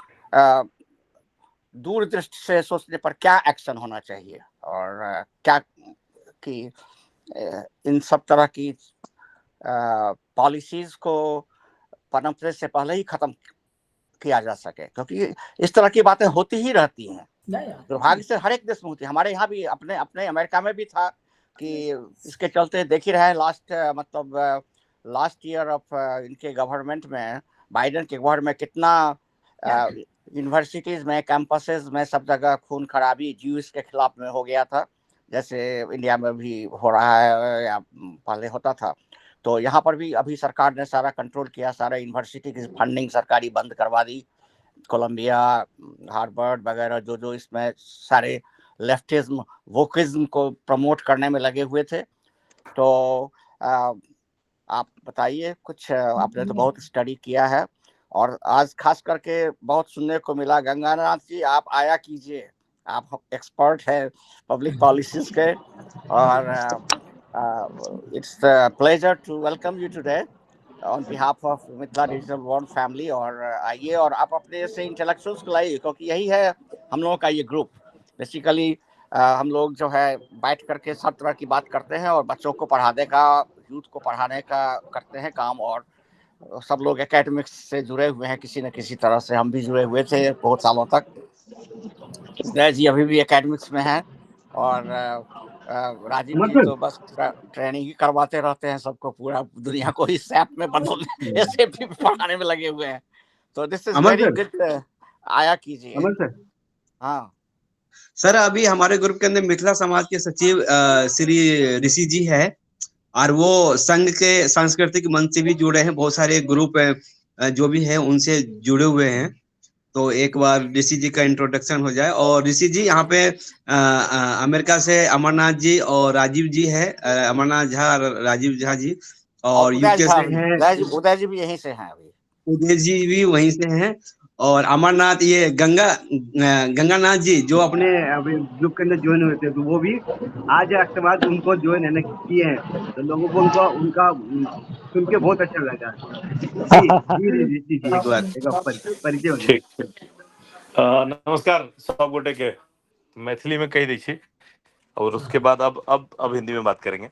S2: दूरदृष्टि से सोचने पर क्या एक्शन होना चाहिए, और क्या कि इन सब तरह की पॉलिसीज को पनपने से पहले ही खत्म किया जा सके, क्योंकि इस तरह की बातें होती ही रहती हैं, दुर्भाग्य से हर एक देश में होती है। हमारे यहाँ भी, अपने अपने अमेरिका में भी था कि इसके चलते देख ही रहे लास्ट ईयर ऑफ इनके गवर्नमेंट में, बाइडेन के गवर्नमेंट में, कितना यूनिवर्सिटीज में, कैंपसेस में सब जगह खून खराबी ज्यूज के खिलाफ में हो गया था, जैसे इंडिया में भी हो रहा है या पहले होता था। तो यहाँ पर भी अभी सरकार ने सारा कंट्रोल किया, सारा यूनिवर्सिटी की फंडिंग सरकारी बंद करवा दी, कोलंबिया, हार्वर्ड वगैरह जो इसमें सारे लेफ्टिज्म वोकिज्म को प्रमोट करने में लगे हुए थे। तो आप बताइए कुछ, आपने तो बहुत स्टडी किया है, और आज खास करके बहुत सुनने को मिला, गंगानाथ जी आप आया कीजिए, आप एक्सपर्ट है पब्लिक पॉलिसीज के, और it's a pleasure to welcome you today on behalf of Mithila digital world family. और आइए और आप अपने से इंटेलेक्चुअल्स को लाइए, क्योंकि यही है हम लोगों का ये ग्रुप। बेसिकली हम लोग जो है बैठ करके सब तरह की बात करते हैं, और बच्चों को पढ़ाने का, यूथ को पढ़ाने का करते हैं काम, और सब लोग एकेडमिक्स से जुड़े हुए हैं किसी न किसी तरह से। हम भी जुड़े हुए थे बहुत सालों तक, उदय जी अभी भी एकेडमिक्स में हैं, और राजीव जी तो बस ट्रेनिंग ही करवाते रहते हैं सबको, पूरा दुनिया को इस ऐप में बदलने, ऐसे भी पढ़ाने में लगे हुए हैं। तो दिस इज वेरी गुड, आया कीजिए। हाँ
S5: सर, अभी हमारे ग्रुप के अंदर मिथिला समाज के सचिव श्री ऋषि जी है, और वो संघ के सांस्कृतिक मंच से भी जुड़े हैं, बहुत सारे ग्रुप जो भी है उनसे जुड़े हुए हैं। तो एक बार ऋषि जी का इंट्रोडक्शन हो जाए। और ऋषि जी यहाँ पे अमेरिका से अमरनाथ जी और राजीव जी है, अमरनाथ झा, राजीव झा जी, और यूके से हैं,
S2: उदय जी भी यहीं से हैं, अभी
S5: उदय जी भी वहीं से हैं, और अमरनाथ, ये गंगानाथ जी जो अपने ग्रुप के अंदर ज्वाइन हुए थे, तो वो भी आज के बाद उनको ज्वाइन किए हैं, तो लोगों को उनका सुन के बहुत अच्छा लगा। जी एक बार परिचय हो जाए।
S7: नमस्कार सब गोटे के, मैथिली में कही दीजिए, और उसके बाद अब हिंदी में बात करेंगे।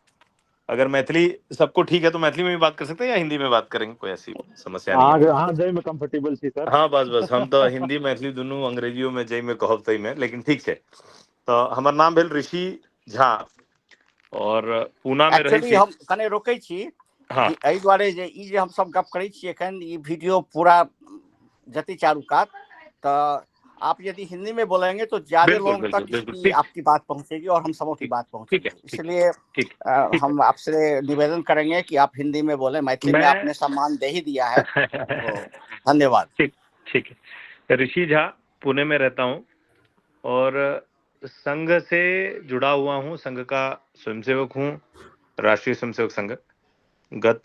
S7: अगर मैथिली सबको ठीक है तो मैथिली में भी बात कर सकते हैं, या हिंदी में बात करेंगे, कोई ऐसी समस्या नहीं है।
S6: हाँ, जय में कंफर्टेबल छी सर।
S7: हाँ बस हम तो हिंदी मैथिली दोनों अंग्रेजियों में जय में कहब तई में, लेकिन ठीक है। तो हमार नाम भेल ऋषि झा, और पूना में रही छी।
S2: हम कने रोकै छी,
S7: हाँ,
S2: एहि दुआरे जे ई जे हम सब गप करै छी एखन, ई वीडियो पूरा जति चारू कात, तऽ आप यदि हिंदी में बोलेंगे तो ज्यादा
S7: बिल्कुल
S2: लोगों
S7: बिल्कुल
S2: तक
S7: बिल्कुल,
S2: इसकी
S7: ठीक
S2: आपकी बात पहुंचेगी और हम सबों की
S7: ठीक
S2: बात
S7: ठीक है,
S2: पहुंचेगी।
S7: ठीक
S2: इसलिए
S7: ठीक ठीक
S2: हम
S7: है।
S2: आपसे निवेदन करेंगे कि आप हिंदी में बोलें। मैथिली में
S7: मैं
S2: आपने सम्मान दे ही दिया है, तो धन्यवाद।
S7: ठीक ठीक है। ऋषि झा, पुणे में रहता हूँ और संघ से जुड़ा हुआ हूँ, संघ का स्वयंसेवक हूँ, राष्ट्रीय स्वयंसेवक संघ। गत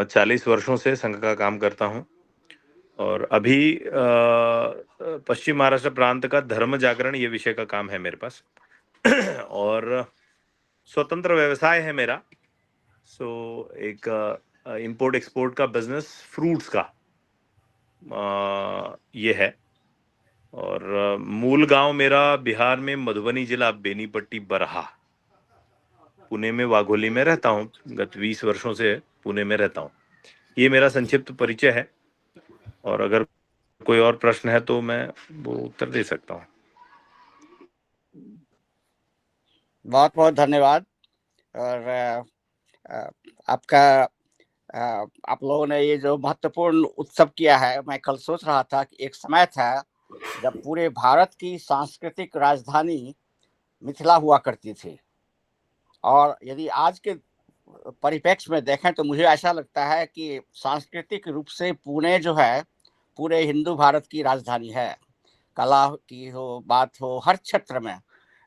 S7: 40 वर्षों से संघ का काम करता हूँ और अभी पश्चिम महाराष्ट्र प्रांत का धर्म जागरण ये विषय का काम है मेरे पास। और स्वतंत्र व्यवसाय है मेरा। सो एक इंपोर्ट एक्सपोर्ट का बिजनेस, फ्रूट्स का ये है। और मूल गांव मेरा बिहार में मधुबनी जिला, बेनीपट्टी बरहा। पुणे में वाघोली में रहता हूँ, गत 20 वर्षों से पुणे में रहता हूँ। ये मेरा संक्षिप्त परिचय है और अगर कोई और प्रश्न है तो मैं वो उत्तर दे सकता हूँ।
S2: बहुत बहुत धन्यवाद। और आपका आप लोगों ने ये जो महत्वपूर्ण उत्सव किया है, मैं कल सोच रहा था कि एक समय था जब पूरे भारत की सांस्कृतिक राजधानी मिथिला हुआ करती थी, और यदि आज के परिप्रेक्ष्य में देखें तो मुझे ऐसा लगता है कि सांस्कृतिक रूप से पुणे जो है पूरे हिंदू भारत की राजधानी है। कला की हो, बात हो, हर क्षेत्र में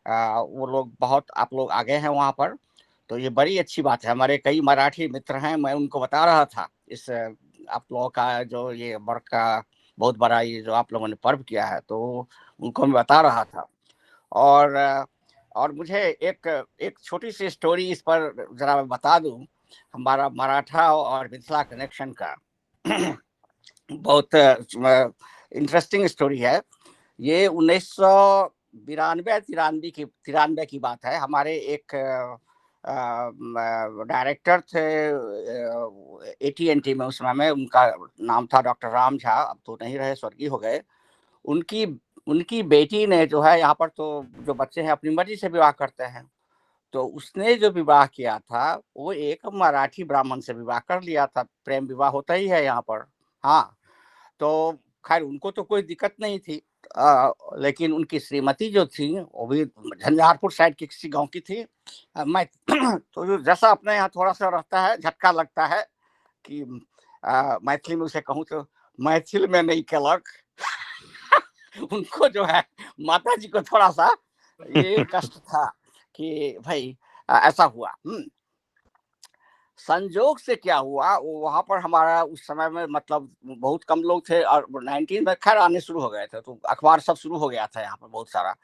S2: वो लोग बहुत, आप लोग आगे हैं वहाँ पर, तो ये बड़ी अच्छी बात है। हमारे कई मराठी मित्र हैं, मैं उनको बता रहा था इस आप लोगों का जो ये वर्ष का बहुत बड़ा ये जो आप लोगों ने पर्व किया है, तो उनको मैं बता रहा था। और मुझे एक छोटी सी स्टोरी इस पर जरा मैं बता दूं, हमारा मराठा और मिथिला कनेक्शन का। बहुत इंटरेस्टिंग स्टोरी है ये। 1992-93 की बात है। हमारे एक डायरेक्टर थे AT&T में उस समय में, उनका नाम था डॉक्टर राम झा, अब तो नहीं रहे, स्वर्गीय हो गए। उनकी बेटी ने जो है, यहाँ पर तो जो बच्चे हैं अपनी मर्जी से विवाह करते हैं, तो उसने जो विवाह किया था वो एक मराठी ब्राह्मण से विवाह कर लिया था। प्रेम विवाह होता ही है यहाँ पर। हाँ, तो खैर उनको तो कोई दिक्कत नहीं थी, लेकिन उनकी श्रीमती जो थी वो भी झंझारपुर साइड की किसी गांव की थी। मैं तो जैसा अपने यहाँ थोड़ा सा रहता है, झटका लगता है कि मैथिली में उसे कहूँ तो मैथिल में नहीं केलक। उनको जो है माता जी को थोड़ा सा ये कष्ट था कि भाई ऐसा हुआ। संजोग से क्या हुआ, वो वहां पर हमारा उस समय में मतलब बहुत कम लोग थे, और 19 में खैर आने शुरू हो गए थे, तो अखबार सब शुरू हो गया था यहाँ पर बहुत सारा।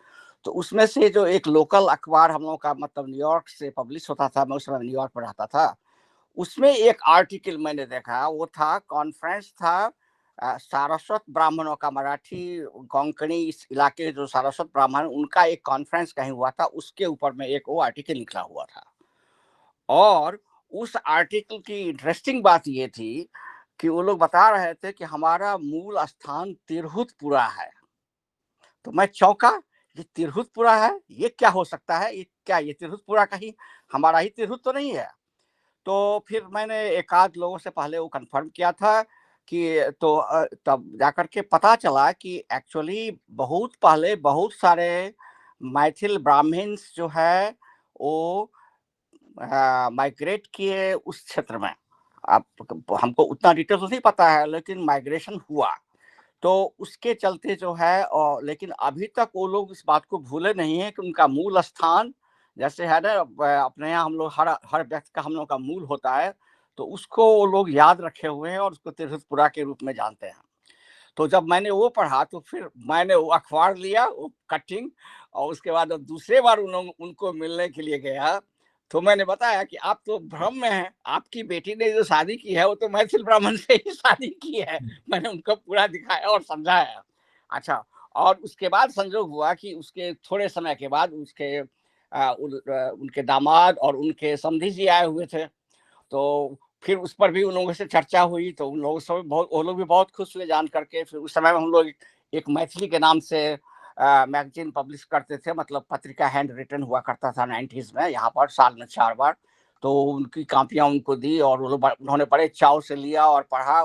S2: तो उसमें से जो एक लोकल अखबार हम लोगों का मतलब न्यूयॉर्क से पब्लिश होता था, मैं उस समय न्यूयॉर्क में रहता था, उसमें एक आर्टिकल मैंने देखा, वो था कॉन्फ्रेंस था सारस्वत ब्राह्मणों का, मराठी कोंकणी इस इलाके के जो सारस्वत ब्राह्मण, उनका एक कॉन्फ्रेंस कहीं हुआ था, उसके ऊपर में एक वो आर्टिकल निकला हुआ था। और उस आर्टिकल की इंटरेस्टिंग बात ये थी कि वो लोग बता रहे थे कि हमारा मूल स्थान तिरहुतपुरा है। तो मैं चौंका, ये तिरहुतपुरा है, ये क्या हो सकता है, ये क्या, ये तिरहुतपुरा कहीं हमारा ही तिरहुत तो नहीं है। तो फिर मैंने एक आध लोगों से पहले वो कंफर्म किया था कि तो तब जाकर के पता चला कि एक्चुअली बहुत पहले बहुत सारे मैथिल ब्राह्मण्स जो है वो माइग्रेट किए उस क्षेत्र में। आप हमको उतना डिटेल तो नहीं पता है, लेकिन माइग्रेशन हुआ, तो उसके चलते जो है, और लेकिन अभी तक वो लोग इस बात को भूले नहीं है कि उनका मूल स्थान जैसे है ना, अपने यहाँ हम लोग हर व्यक्ति का हम लोग का मूल होता है, तो उसको वो लोग याद रखे हुए हैं और उसको तिरहुतपुरा के रूप में जानते हैं। तो जब मैंने वो पढ़ा तो फिर मैंने वो अखबार लिया, वो कटिंग, और उसके बाद दूसरे बार उनको मिलने के लिए गया, तो मैंने बताया कि आप तो भ्रम में हैं, आपकी बेटी ने जो शादी की है वो तो मैथिल ब्राह्मण से ही शादी की है। मैंने उनको पूरा दिखाया और समझाया। अच्छा, और उसके बाद संजोग हुआ कि उसके थोड़े समय के बाद उनके दामाद और उनके समधी जी आए हुए थे, तो फिर उस पर भी उन लोगों से चर्चा हुई, तो उन लोगों से वो लोग भी बहुत खुश हुए जान करके। फिर उस समय में हम लोग एक मैथिली के नाम से मैगजीन पब्लिश करते थे, मतलब पत्रिका हैंड रिटन हुआ करता था 90s में, यहाँ पर साल में 4 बार। तो उनकी कापियां उनको दी और उन्होंने बड़े चाव से लिया और पढ़ा।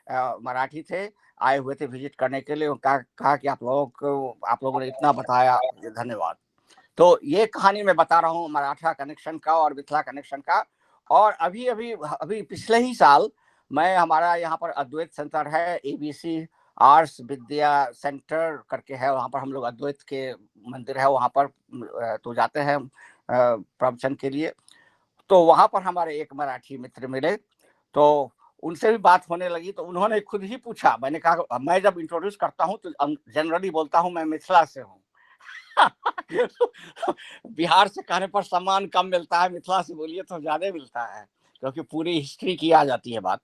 S2: मराठी थे, आए हुए थे विजिट करने के लिए। कहा कि आप लोगों ने इतना बताया, धन्यवाद। तो ये कहानी मैं बता रहा हूँ मराठा कनेक्शन का और मिथिला कनेक्शन का। और अभी अभी अभी पिछले ही साल मैं, हमारा यहाँ पर अद्वैत सेंटर है, ABC आर्ट्स विद्या सेंटर करके है, वहाँ पर हम लोग अद्वैत के मंदिर है वहाँ पर तो जाते हैं प्रवचन के लिए। तो वहाँ पर हमारे एक मराठी मित्र मिले, तो उनसे भी बात होने लगी। तो उन्होंने खुद ही पूछा, मैंने कहा मैं जब इंट्रोड्यूस करता हूँ तो जनरली बोलता हूँ मैं मिथिला से हूँ। बिहार से कहने पर सम्मान कम मिलता है, मिथिला से बोलिए तो ज्यादा मिलता है, क्योंकि पूरी हिस्ट्री की आ जाती है बात।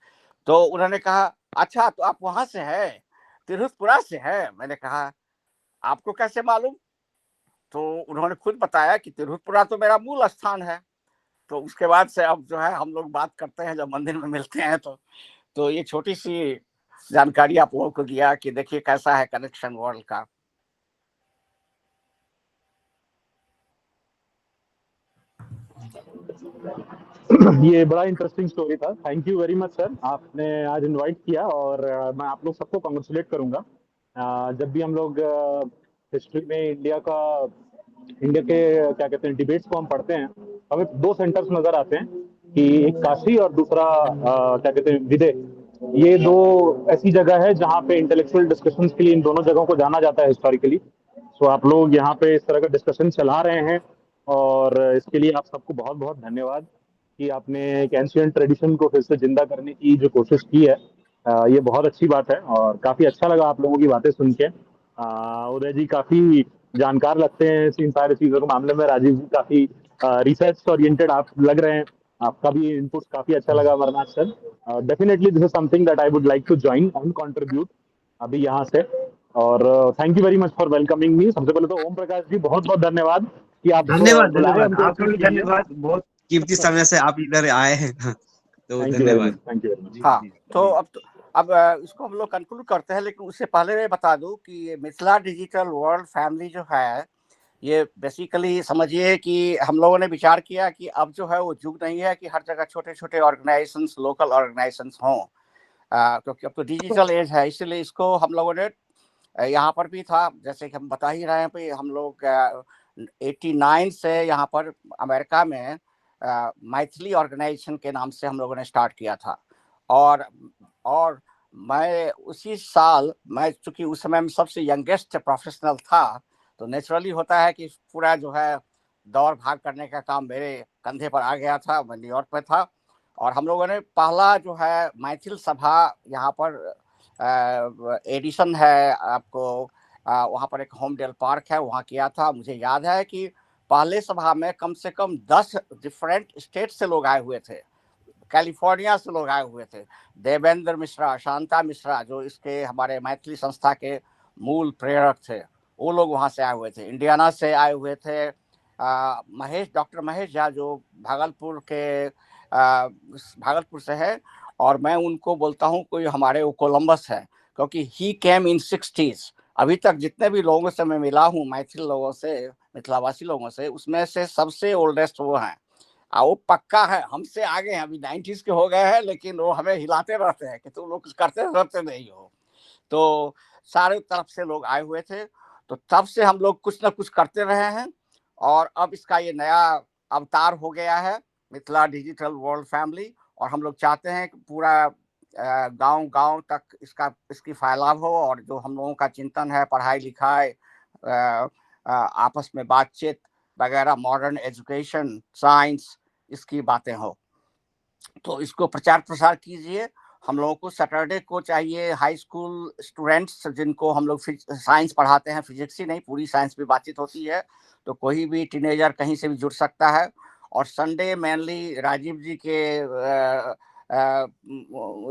S2: तो उन्होंने कहा अच्छा तो आप वहां से है, तिरहुतपुरा से है। मैंने कहा आपको कैसे मालूम? तो उन्होंने खुद बताया कि तिरहुतपुरा तो मेरा मूल स्थान है। तो उसके बाद से अब जो है हम लोग बात करते हैं जब मंदिर में मिलते हैं। तो ये छोटी सी जानकारी आप लोगों को दिया कि देखिए कैसा है कनेक्शन वर्ल्ड का।
S6: ये बड़ा इंटरेस्टिंग स्टोरी था। Thank you very much sir, आपने आज इनवाइट किया। और मैं आप लोग सबको कॉन्ग्रेचुलेट करूंगा। जब भी हम लोग हिस्ट्री में इंडिया के क्या कहते हैं डिबेट्स को हम पढ़ते हैं, हमें दो सेंटर्स नजर आते हैं कि एक काशी और दूसरा क्या कहते हैं विदेह। ये दो ऐसी जगह है जहाँ पे इंटेलेक्चुअल डिस्कशंस के लिए इन दोनों जगहों को जाना जाता है हिस्टोरिकली। सो आप लोग यहाँ पे इस तरह का डिस्कशन चला रहे हैं, और इसके लिए आप सबको बहुत बहुत धन्यवाद कि आपने एक एंशिएंट ट्रेडिशन को फिर से जिंदा करने की जो कोशिश की है। ये बहुत अच्छी बात है और काफी अच्छा लगा आप लोगों की बातें सुन के। उदय जी काफी जानकार लगते हैं इन सारी चीजों के मामले में। राजीव जी काफी रिसर्च ओरिएंटेड आप लग रहे हैं। आपका भी इनपुट काफी अच्छा लगा Amarnath sir. Definitely this is something that I would like to join and contribute अभी यहाँ से। और thank you very much for welcoming me. सबसे पहले तो ओम प्रकाश जी बहुत बहुत धन्यवाद कि आप
S5: धन्यवाद
S6: बुलाए
S5: धन्यवाद,
S6: हमको
S5: आपका भी धन्यवाद, बहुत कीमती समय से आप इधर आए हैं। तो
S6: थैंक यू वेरी मच,
S5: धन्यवाद।
S6: Thank you very much.
S2: हाँ, तो अब इसको हम लोग कंक्लूड करते हैं, लेकिन उससे पहले मैं बता दूं कि ये मिथिला डिजिटल वर्ल्ड फैमिली जो है, ये बेसिकली समझिए कि हम लोगों ने विचार किया कि अब जो है वो युग नहीं है कि हर जगह छोटे छोटे ऑर्गेनाइजेशंस, लोकल ऑर्गेनाइजेशंस हों, क्योंकि अब तो डिजिटल एज है। इसलिए इसको हम लोगों ने यहाँ पर भी था, जैसे कि हम बता ही रहे हैं कि हम लोग 89 से यहाँ पर अमेरिका में मैथिली ऑर्गेनाइजेशन के नाम से हम लोगों ने स्टार्ट किया था। और मैं उसी साल, मैं चूंकि उस समय में सबसे यंगेस्ट प्रोफेशनल था, तो नेचुरली होता है कि पूरा जो है दौड़ भाग करने का काम मेरे कंधे पर आ गया था। मैं न्यूयॉर्क में था और हम लोगों ने पहला जो है मैथिल सभा यहाँ पर एडिशन है आपको, वहाँ पर एक होमडेल पार्क है, वहाँ किया था। मुझे याद है कि पहले सभा में कम से कम 10 डिफरेंट स्टेट से लोग आए हुए थे, कैलिफोर्निया से लोग आए हुए थे। देवेंद्र मिश्रा, शांता मिश्रा, जो इसके हमारे मैथिली संस्था के मूल प्रेरक थे, वो लोग वहाँ से आए हुए थे। इंडियाना से आए हुए थे डॉक्टर महेश झा, जो भागलपुर से है, और मैं उनको बोलता हूँ कोई हमारे वो कोलंबस है, क्योंकि ही केम इन 60s। अभी तक जितने भी लोगों से मैं मिला हूँ, मैथिल लोगों से, मिथिलावासी लोगों से, उसमें से सबसे ओल्डेस्ट वो हैं। वो पक्का है, हमसे आगे हैं, अभी 90s के हो गए हैं, लेकिन वो हमें हिलाते रहते हैं कि तुम लोग कुछ करते नहीं हो। तो सारे तरफ से लोग आए हुए थे, तो तब से हम लोग कुछ ना कुछ करते रहे हैं। और अब इसका ये नया अवतार हो गया है, मिथिला डिजिटल वर्ल्ड फैमिली। और हम लोग चाहते हैं कि पूरा गांव गांव तक इसकी फैलाव हो, और जो हम लोगों का चिंतन है, पढ़ाई लिखाई, आपस में बातचीत वगैरह, मॉडर्न एजुकेशन, साइंस, इसकी बातें हो। तो इसको प्रचार प्रसार कीजिए। हम लोगों को सैटरडे को चाहिए हाई स्कूल स्टूडेंट्स जिनको हम लोग साइंस पढ़ाते हैं, फिजिक्स ही नहीं, पूरी साइंस भी बातचीत होती है, तो कोई भी टीनेजर कहीं से भी जुड़ सकता है। और संडे मेनली राजीव जी के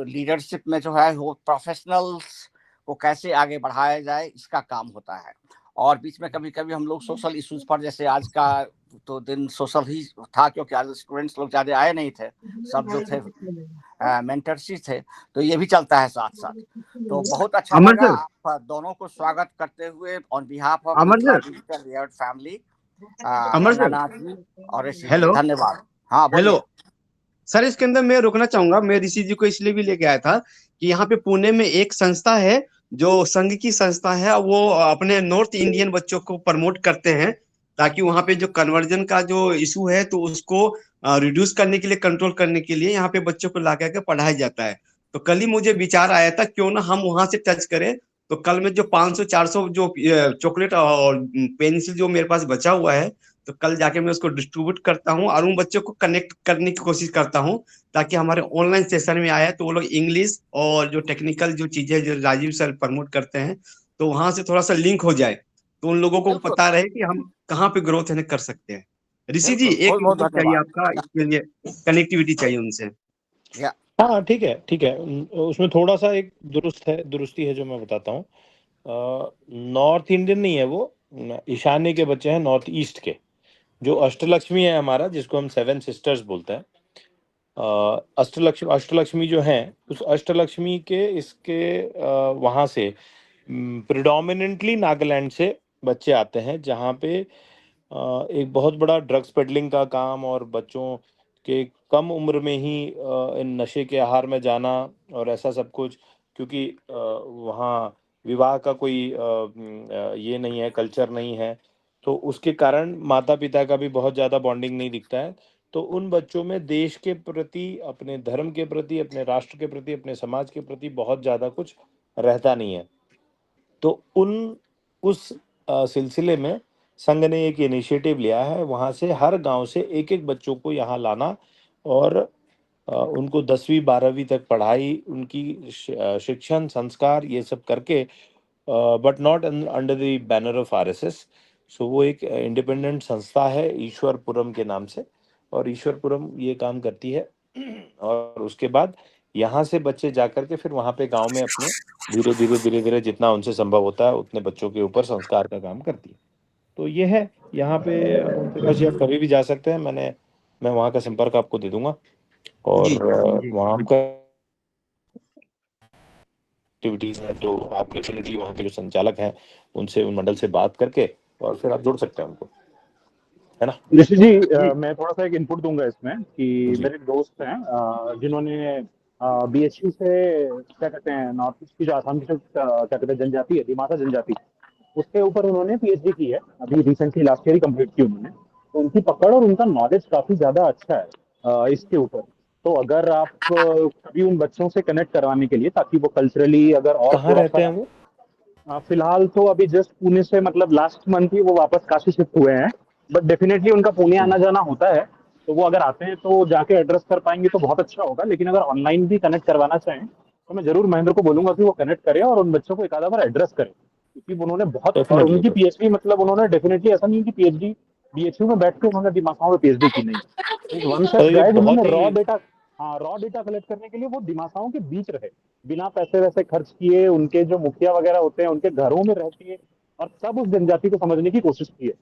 S2: लीडरशिप में जो है वो प्रोफेशनल्स को कैसे आगे बढ़ाया जाए, इसका काम होता है। और बीच में कभी कभी हम लोग सोशल इश्यूज पर, जैसे आज का तो दिन सोशल ही था, क्योंकि आज स्टूडेंट्स लोग ज्यादा आए नहीं थे, सब जो थे मेंटर्स ही थे, तो ये भी चलता है साथ साथ। तो बहुत अच्छा
S5: अमर
S2: लगा
S5: सर,
S2: आप दोनों को स्वागत करते हुए on behalf of
S5: Amar
S2: Mithila
S5: sir,
S2: digital world family,
S5: Amar sir,
S2: Ganganath ji और ऋषि जी,
S5: हेलो
S2: धन्यवाद। हाँ
S5: हेलो,
S2: बोलिए।
S5: सर इसके अंदर मैं रोकना चाहूंगा, मैं ऋषि जी को इसलिए भी लेके आया था कि यहाँ पे पुणे में एक संस्था है जो संघ की संस्था है, वो अपने नॉर्थ इंडियन बच्चों को प्रमोट करते हैं ताकि वहाँ पे जो कन्वर्जन का जो इशू है तो उसको रिड्यूस करने के लिए, कंट्रोल करने के लिए यहाँ पे बच्चों को ला के पढ़ाया जाता है। तो कल ही मुझे विचार आया था क्यों ना हम वहां से टच करें। तो कल में जो 500-400 जो चॉकलेट और पेंसिल जो मेरे पास बचा हुआ है, तो कल जाके मैं उसको डिस्ट्रीब्यूट करता हूँ और उन बच्चों को कनेक्ट करने की कोशिश करता हूँ ताकि हमारे ऑनलाइन सेशन में आया तो वो लोग इंग्लिश और जो टेक्निकल जो चीजें जो राजीव सर प्रमोट करते हैं तो वहां से थोड़ा सा लिंक हो जाए, तो उन लोगों को
S2: बिल्कुल
S5: पता रहे कि हम कहाँ पे ग्रोथ है कर सकते हैं। ऋषि जी
S2: बिल्कुल,
S5: एक
S2: बहुत बहुत
S5: मिनट चाहिए
S2: धन्यवाद।
S5: आपका, इसके लिए कनेक्टिविटी चाहिए उनसे।
S2: या
S7: हाँ ठीक है ठीक है। उसमें थोड़ा सा एक दुरुस्ती है जो मैं बताता हूँ। नॉर्थ इंडियन नहीं है वो, ईशान्य के बच्चे हैं, नॉर्थ ईस्ट के। जो अष्टलक्ष्मी है हमारा, जिसको हम 7 सिस्टर्स बोलते हैं, अष्टलक्ष्मी जो हैं, उस अष्टलक्ष्मी के इसके वहाँ से प्रिडोमिनेंटली नागालैंड से बच्चे आते हैं, जहाँ पे एक बहुत बड़ा ड्रग्स पेडलिंग का काम और बच्चों के कम उम्र में ही इन नशे के आहार में जाना और ऐसा सब कुछ, क्योंकि वहाँ विवाह का कोई ये नहीं है, कल्चर नहीं है, तो उसके कारण माता पिता का भी बहुत ज़्यादा बॉन्डिंग नहीं दिखता है। तो उन बच्चों में देश के प्रति, अपने धर्म के प्रति, अपने राष्ट्र के प्रति, अपने समाज के प्रति बहुत ज़्यादा कुछ रहता नहीं है। तो उस सिलसिले में संघ ने एक इनिशिएटिव लिया है, वहाँ से हर गांव से एक एक बच्चों को यहाँ लाना और उनको 10वीं 12वीं तक पढ़ाई, उनकी शिक्षण संस्कार ये सब करके, but not under the banner of RSS. So वो एक इंडिपेंडेंट संस्था है ईश्वरपुरम के नाम से, और ईश्वरपुरम ये काम करती है। और उसके बाद यहाँ से बच्चे जाकर के फिर वहाँ पे गांव में अपने धीरे धीरे जितना उनसे संभव होता है उतने बच्चों के ऊपर संस्कार का काम करती है। तो ये है यहाँ पे ओम प्रकाश जी, आप कभी भी जा सकते हैं। मैं वहाँ का संपर्क आपको दे दूंगा और
S5: जी
S7: वहाँ का एक्टिविटीज है तो आप डेफिनेटली वहाँ के जो संचालक हैं उनसे, उन मंडल से बात करके और फिर आप जोड़ सकते हैं उनको, है ना।
S6: ऋषि जी, मैं थोड़ा सा एक इनपुट दूंगा इसमें कि
S7: जी।
S6: मेरे दोस्त हैं जिन्होंने बीएचयू से, क्या कहते हैं, नॉर्थ ईस्ट की जो आसाम की जो क्या कहते हैं जनजाति है, दिमासा जनजाति, उसके ऊपर उन्होंने पीएचडी की है, अभी रिसेंटली लास्ट ईयर ही कंप्लीट की उन्होंने। तो उनकी पकड़ और उनका नॉलेज काफी ज्यादा अच्छा है इसके ऊपर। तो अगर आप कभी उन बच्चों से कनेक्ट करवाने के लिए, ताकि वो कल्चरली अगर और
S7: कहाँ
S6: थोड़ा
S7: रहते हैं
S6: सा,
S7: वो?
S6: फिलहाल तो अभी जस्ट पुणे से, मतलब लास्ट मंथ ही वो वापस काशी शिफ्ट हुए हैं, बट डेफिनेटली उनका पुणे आना जाना होता है। तो वो अगर आते हैं तो जाके एड्रेस कर पाएंगे तो बहुत अच्छा होगा, लेकिन अगर ऑनलाइन भी कनेक्ट करवाना चाहें तो मैं जरूर महेंद्र को बोलूंगा कि वो कनेक्ट करें और उन बच्चों को एक आधा बार एड्रेस करें, क्योंकि उन्होंने बहुत, और
S7: डेफिनेटली
S6: उनकी पीएचडी, मतलब उन्होंने डेफिनेटली, ऐसा नहीं कि पीएचडी बीएचयू में बैठ के उन्होंने दिमाग में पीएचडी की, नहीं, वन सच
S7: ये
S6: गाइड,
S7: बहुत
S6: उन्होंने
S7: ही
S6: रॉ डेटा, हाँ, रॉ डेटा कलेक्ट करने के लिए वो दिमासाओं के बीच रहे, बिना पैसे वैसे खर्च किए, उनके जो मुखिया वगैरह होते हैं उनके घरों में रहते हैं और सब उस जनजाति को समझने की कोशिश की है।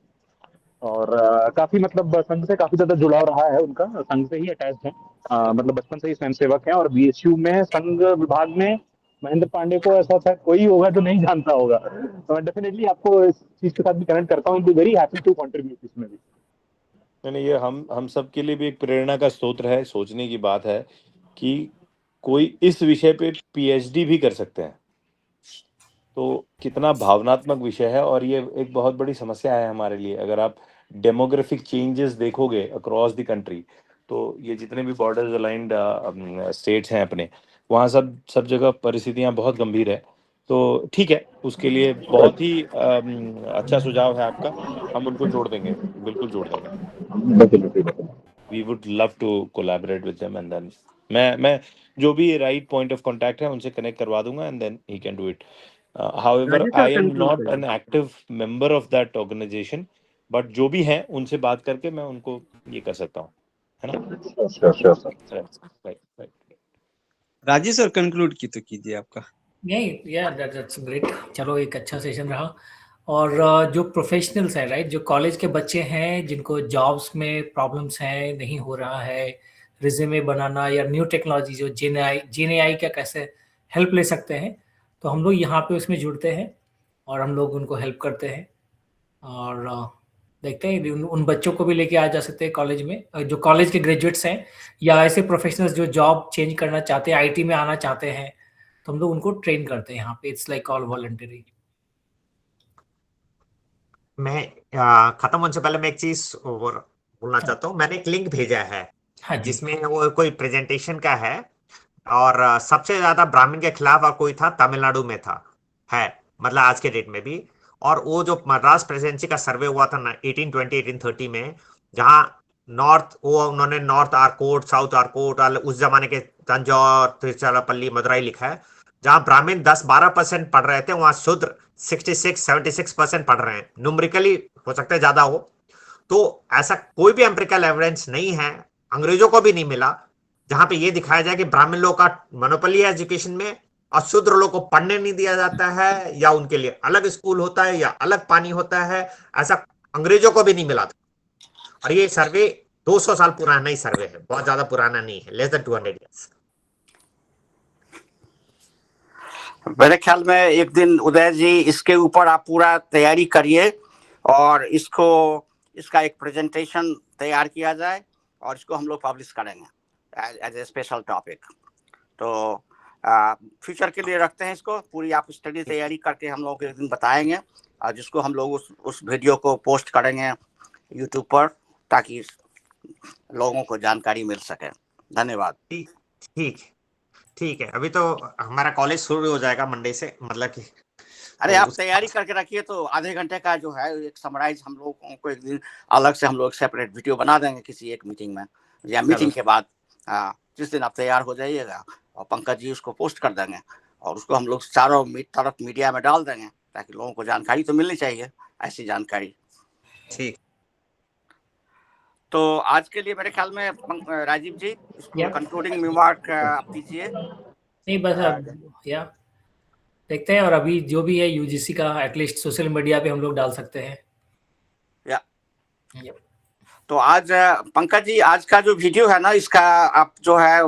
S6: और काफी, मतलब संघ से काफी ज्यादा जुड़ाव रहा है उनका, संघ से ही अटैच है, मतलब बचपन से ही स्वयंसेवक है। और बीएचयू में संघ विभाग में महेंद्र पांडे को ऐसा था कोई होगा जो नहीं जानता होगा। तो मैं डेफिनेटली आपको इस चीज के साथ भी कनेक्ट करता हूँ, वेरी हैप्पी टू कंट्रीब्यूट इसमें भी।
S7: नहीं, ये हम सब के लिए भी एक प्रेरणा का स्रोत है, सोचने की बात है कि कोई इस विषय पे पीएचडी भी कर सकते हैं, तो कितना भावनात्मक विषय है। और ये एक बहुत बड़ी समस्या है हमारे लिए। अगर आप डेमोग्राफिक चेंजेस देखोगे अक्रॉस द कंट्री, तो ये जितने भी बॉर्डर्स अलाइंड स्टेट्स हैं अपने, वहाँ सब जगह परिस्थितियाँ बहुत गंभीर है। तो ठीक है, उसके लिए बहुत ही अच्छा सुझाव है आपका, हम उनको जोड़ देंगे, बिल्कुल जोड़ देंगे। We would love to collaborate with them, and then मैं जो भी राइट पॉइंट ऑफ कांटेक्ट है उनसे कनेक्ट करवा दूंगा, and then he can do it. However,
S5: Rajiv
S7: I
S5: sir
S7: am
S5: conclude
S7: not
S5: करिए।
S7: an active member of that organization, but जो भी हैं उनसे बात करके मैं उनको ये कर सकता हूँ, है ना। Right.
S5: राजीव सर कंक्लूड की तो कीजिए आपका।
S1: नहीं यार, दैट्स ग्रेट। चलो, एक अच्छा सेशन रहा। और जो प्रोफेशनल्स हैं, राइट, जो कॉलेज के बच्चे हैं जिनको जॉब्स में प्रॉब्लम्स हैं, नहीं हो रहा है रिज्यूमे बनाना, या न्यू टेक्नोलॉजी जो जेन AI का कैसे हेल्प ले सकते हैं, तो हम लोग यहाँ पे उसमें जुड़ते हैं और हम लोग उनको हेल्प करते हैं। और देखते हैं उन बच्चों को भी लेके आ जा सकते हैं कॉलेज में, जो कॉलेज के ग्रेजुएट्स हैं या ऐसे प्रोफेशनल्स जो जॉब चेंज करना चाहते हैं, आईटी में आना चाहते हैं, तो हम लोग उनको ट्रेन करते हैं यहाँ पे। It's like all voluntary.
S4: मैं खत्म होने से पहले मैं एक चीज और बोलना चाहता हूँ। मैंने एक लिंक भेजा है
S1: हाँ जी।
S4: जिसमें वो कोई प्रेजेंटेशन का है, और सबसे ज्यादा ब्राह्मण के खिलाफ और कोई था तमिलनाडु में था, है मतलब आज के डेट में भी। और वो जो मद्रास प्रेसिडेंसी का सर्वे हुआ था 1820 1830 में, जहाँ नॉर्थ, वो उन्होंने नॉर्थ आर्कोट, साउथ आर्कोट, उस जमाने के तंजौर, तिरुचिरापल्ली, मदुराई लिखा है। जहां ब्राह्मण 10-12% पढ़ रहे थे, वहां शूद्र 66-76% पढ़ रहे हैं। न्यूमेरिकली हो सकता है ज्यादा हो। तो ऐसा कोई भी एम्पिरिकल एविडेंस नहीं है, अंग्रेजों को भी नहीं मिला, जहां पे ये दिखाया जाए कि ब्राह्मण लोग का मोनोपोली है एजुकेशन में और शूद्र लोग को पढ़ने नहीं दिया जाता है, या उनके लिए अलग स्कूल होता है या अलग पानी होता है। ऐसा अंग्रेजों को भी नहीं मिला था। और ये सर्वे 200 साल पुराना ही सर्वे है, बहुत ज्यादा पुराना नहीं है, लेस देन 200 ईयर्स।
S2: मेरे ख्याल में एक दिन उदय जी इसके ऊपर आप पूरा तैयारी करिए और इसका एक प्रेजेंटेशन तैयार किया जाए और इसको हम लोग पब्लिश करेंगे एज ए स्पेशल टॉपिक। तो फ्यूचर के लिए रखते हैं इसको। पूरी आप स्टडी तैयारी करके हम लोग एक दिन बताएंगे, और जिसको हम लोग उस वीडियो को पोस्ट करेंगे यूट्यूब पर, ताकि लोगों को जानकारी मिल सके। धन्यवाद।
S4: ठीक है। अभी तो हमारा कॉलेज शुरू हो जाएगा मंडे से, मतलब कि
S2: अरे आप तैयारी करके रखिए, तो आधे घंटे का जो है एक समराइज हम लोगों को एक दिन अलग से हम लोग सेपरेट वीडियो बना देंगे किसी एक मीटिंग में, या मीटिंग के बाद। जिस दिन आप तैयार हो जाइएगा और पंकज जी उसको पोस्ट कर देंगे, और उसको हम लोग चारों तरफ मीडिया में डाल देंगे, ताकि लोगों को जानकारी तो मिलनी चाहिए, ऐसी जानकारी।
S4: ठीक।
S2: तो आज के लिए मेरे ख्याल में राजीव जी इसको कंक्लूडिंग रिमार्क आप दीजिए।
S1: नहीं बस अब या देखते हैं, और अभी जो भी है यूजीसी का एटलीस्ट सोशल मीडिया पे हम लोग डाल सकते हैं।
S2: तो आज पंकज जी, आज का जो वीडियो है ना, इसका आप जो है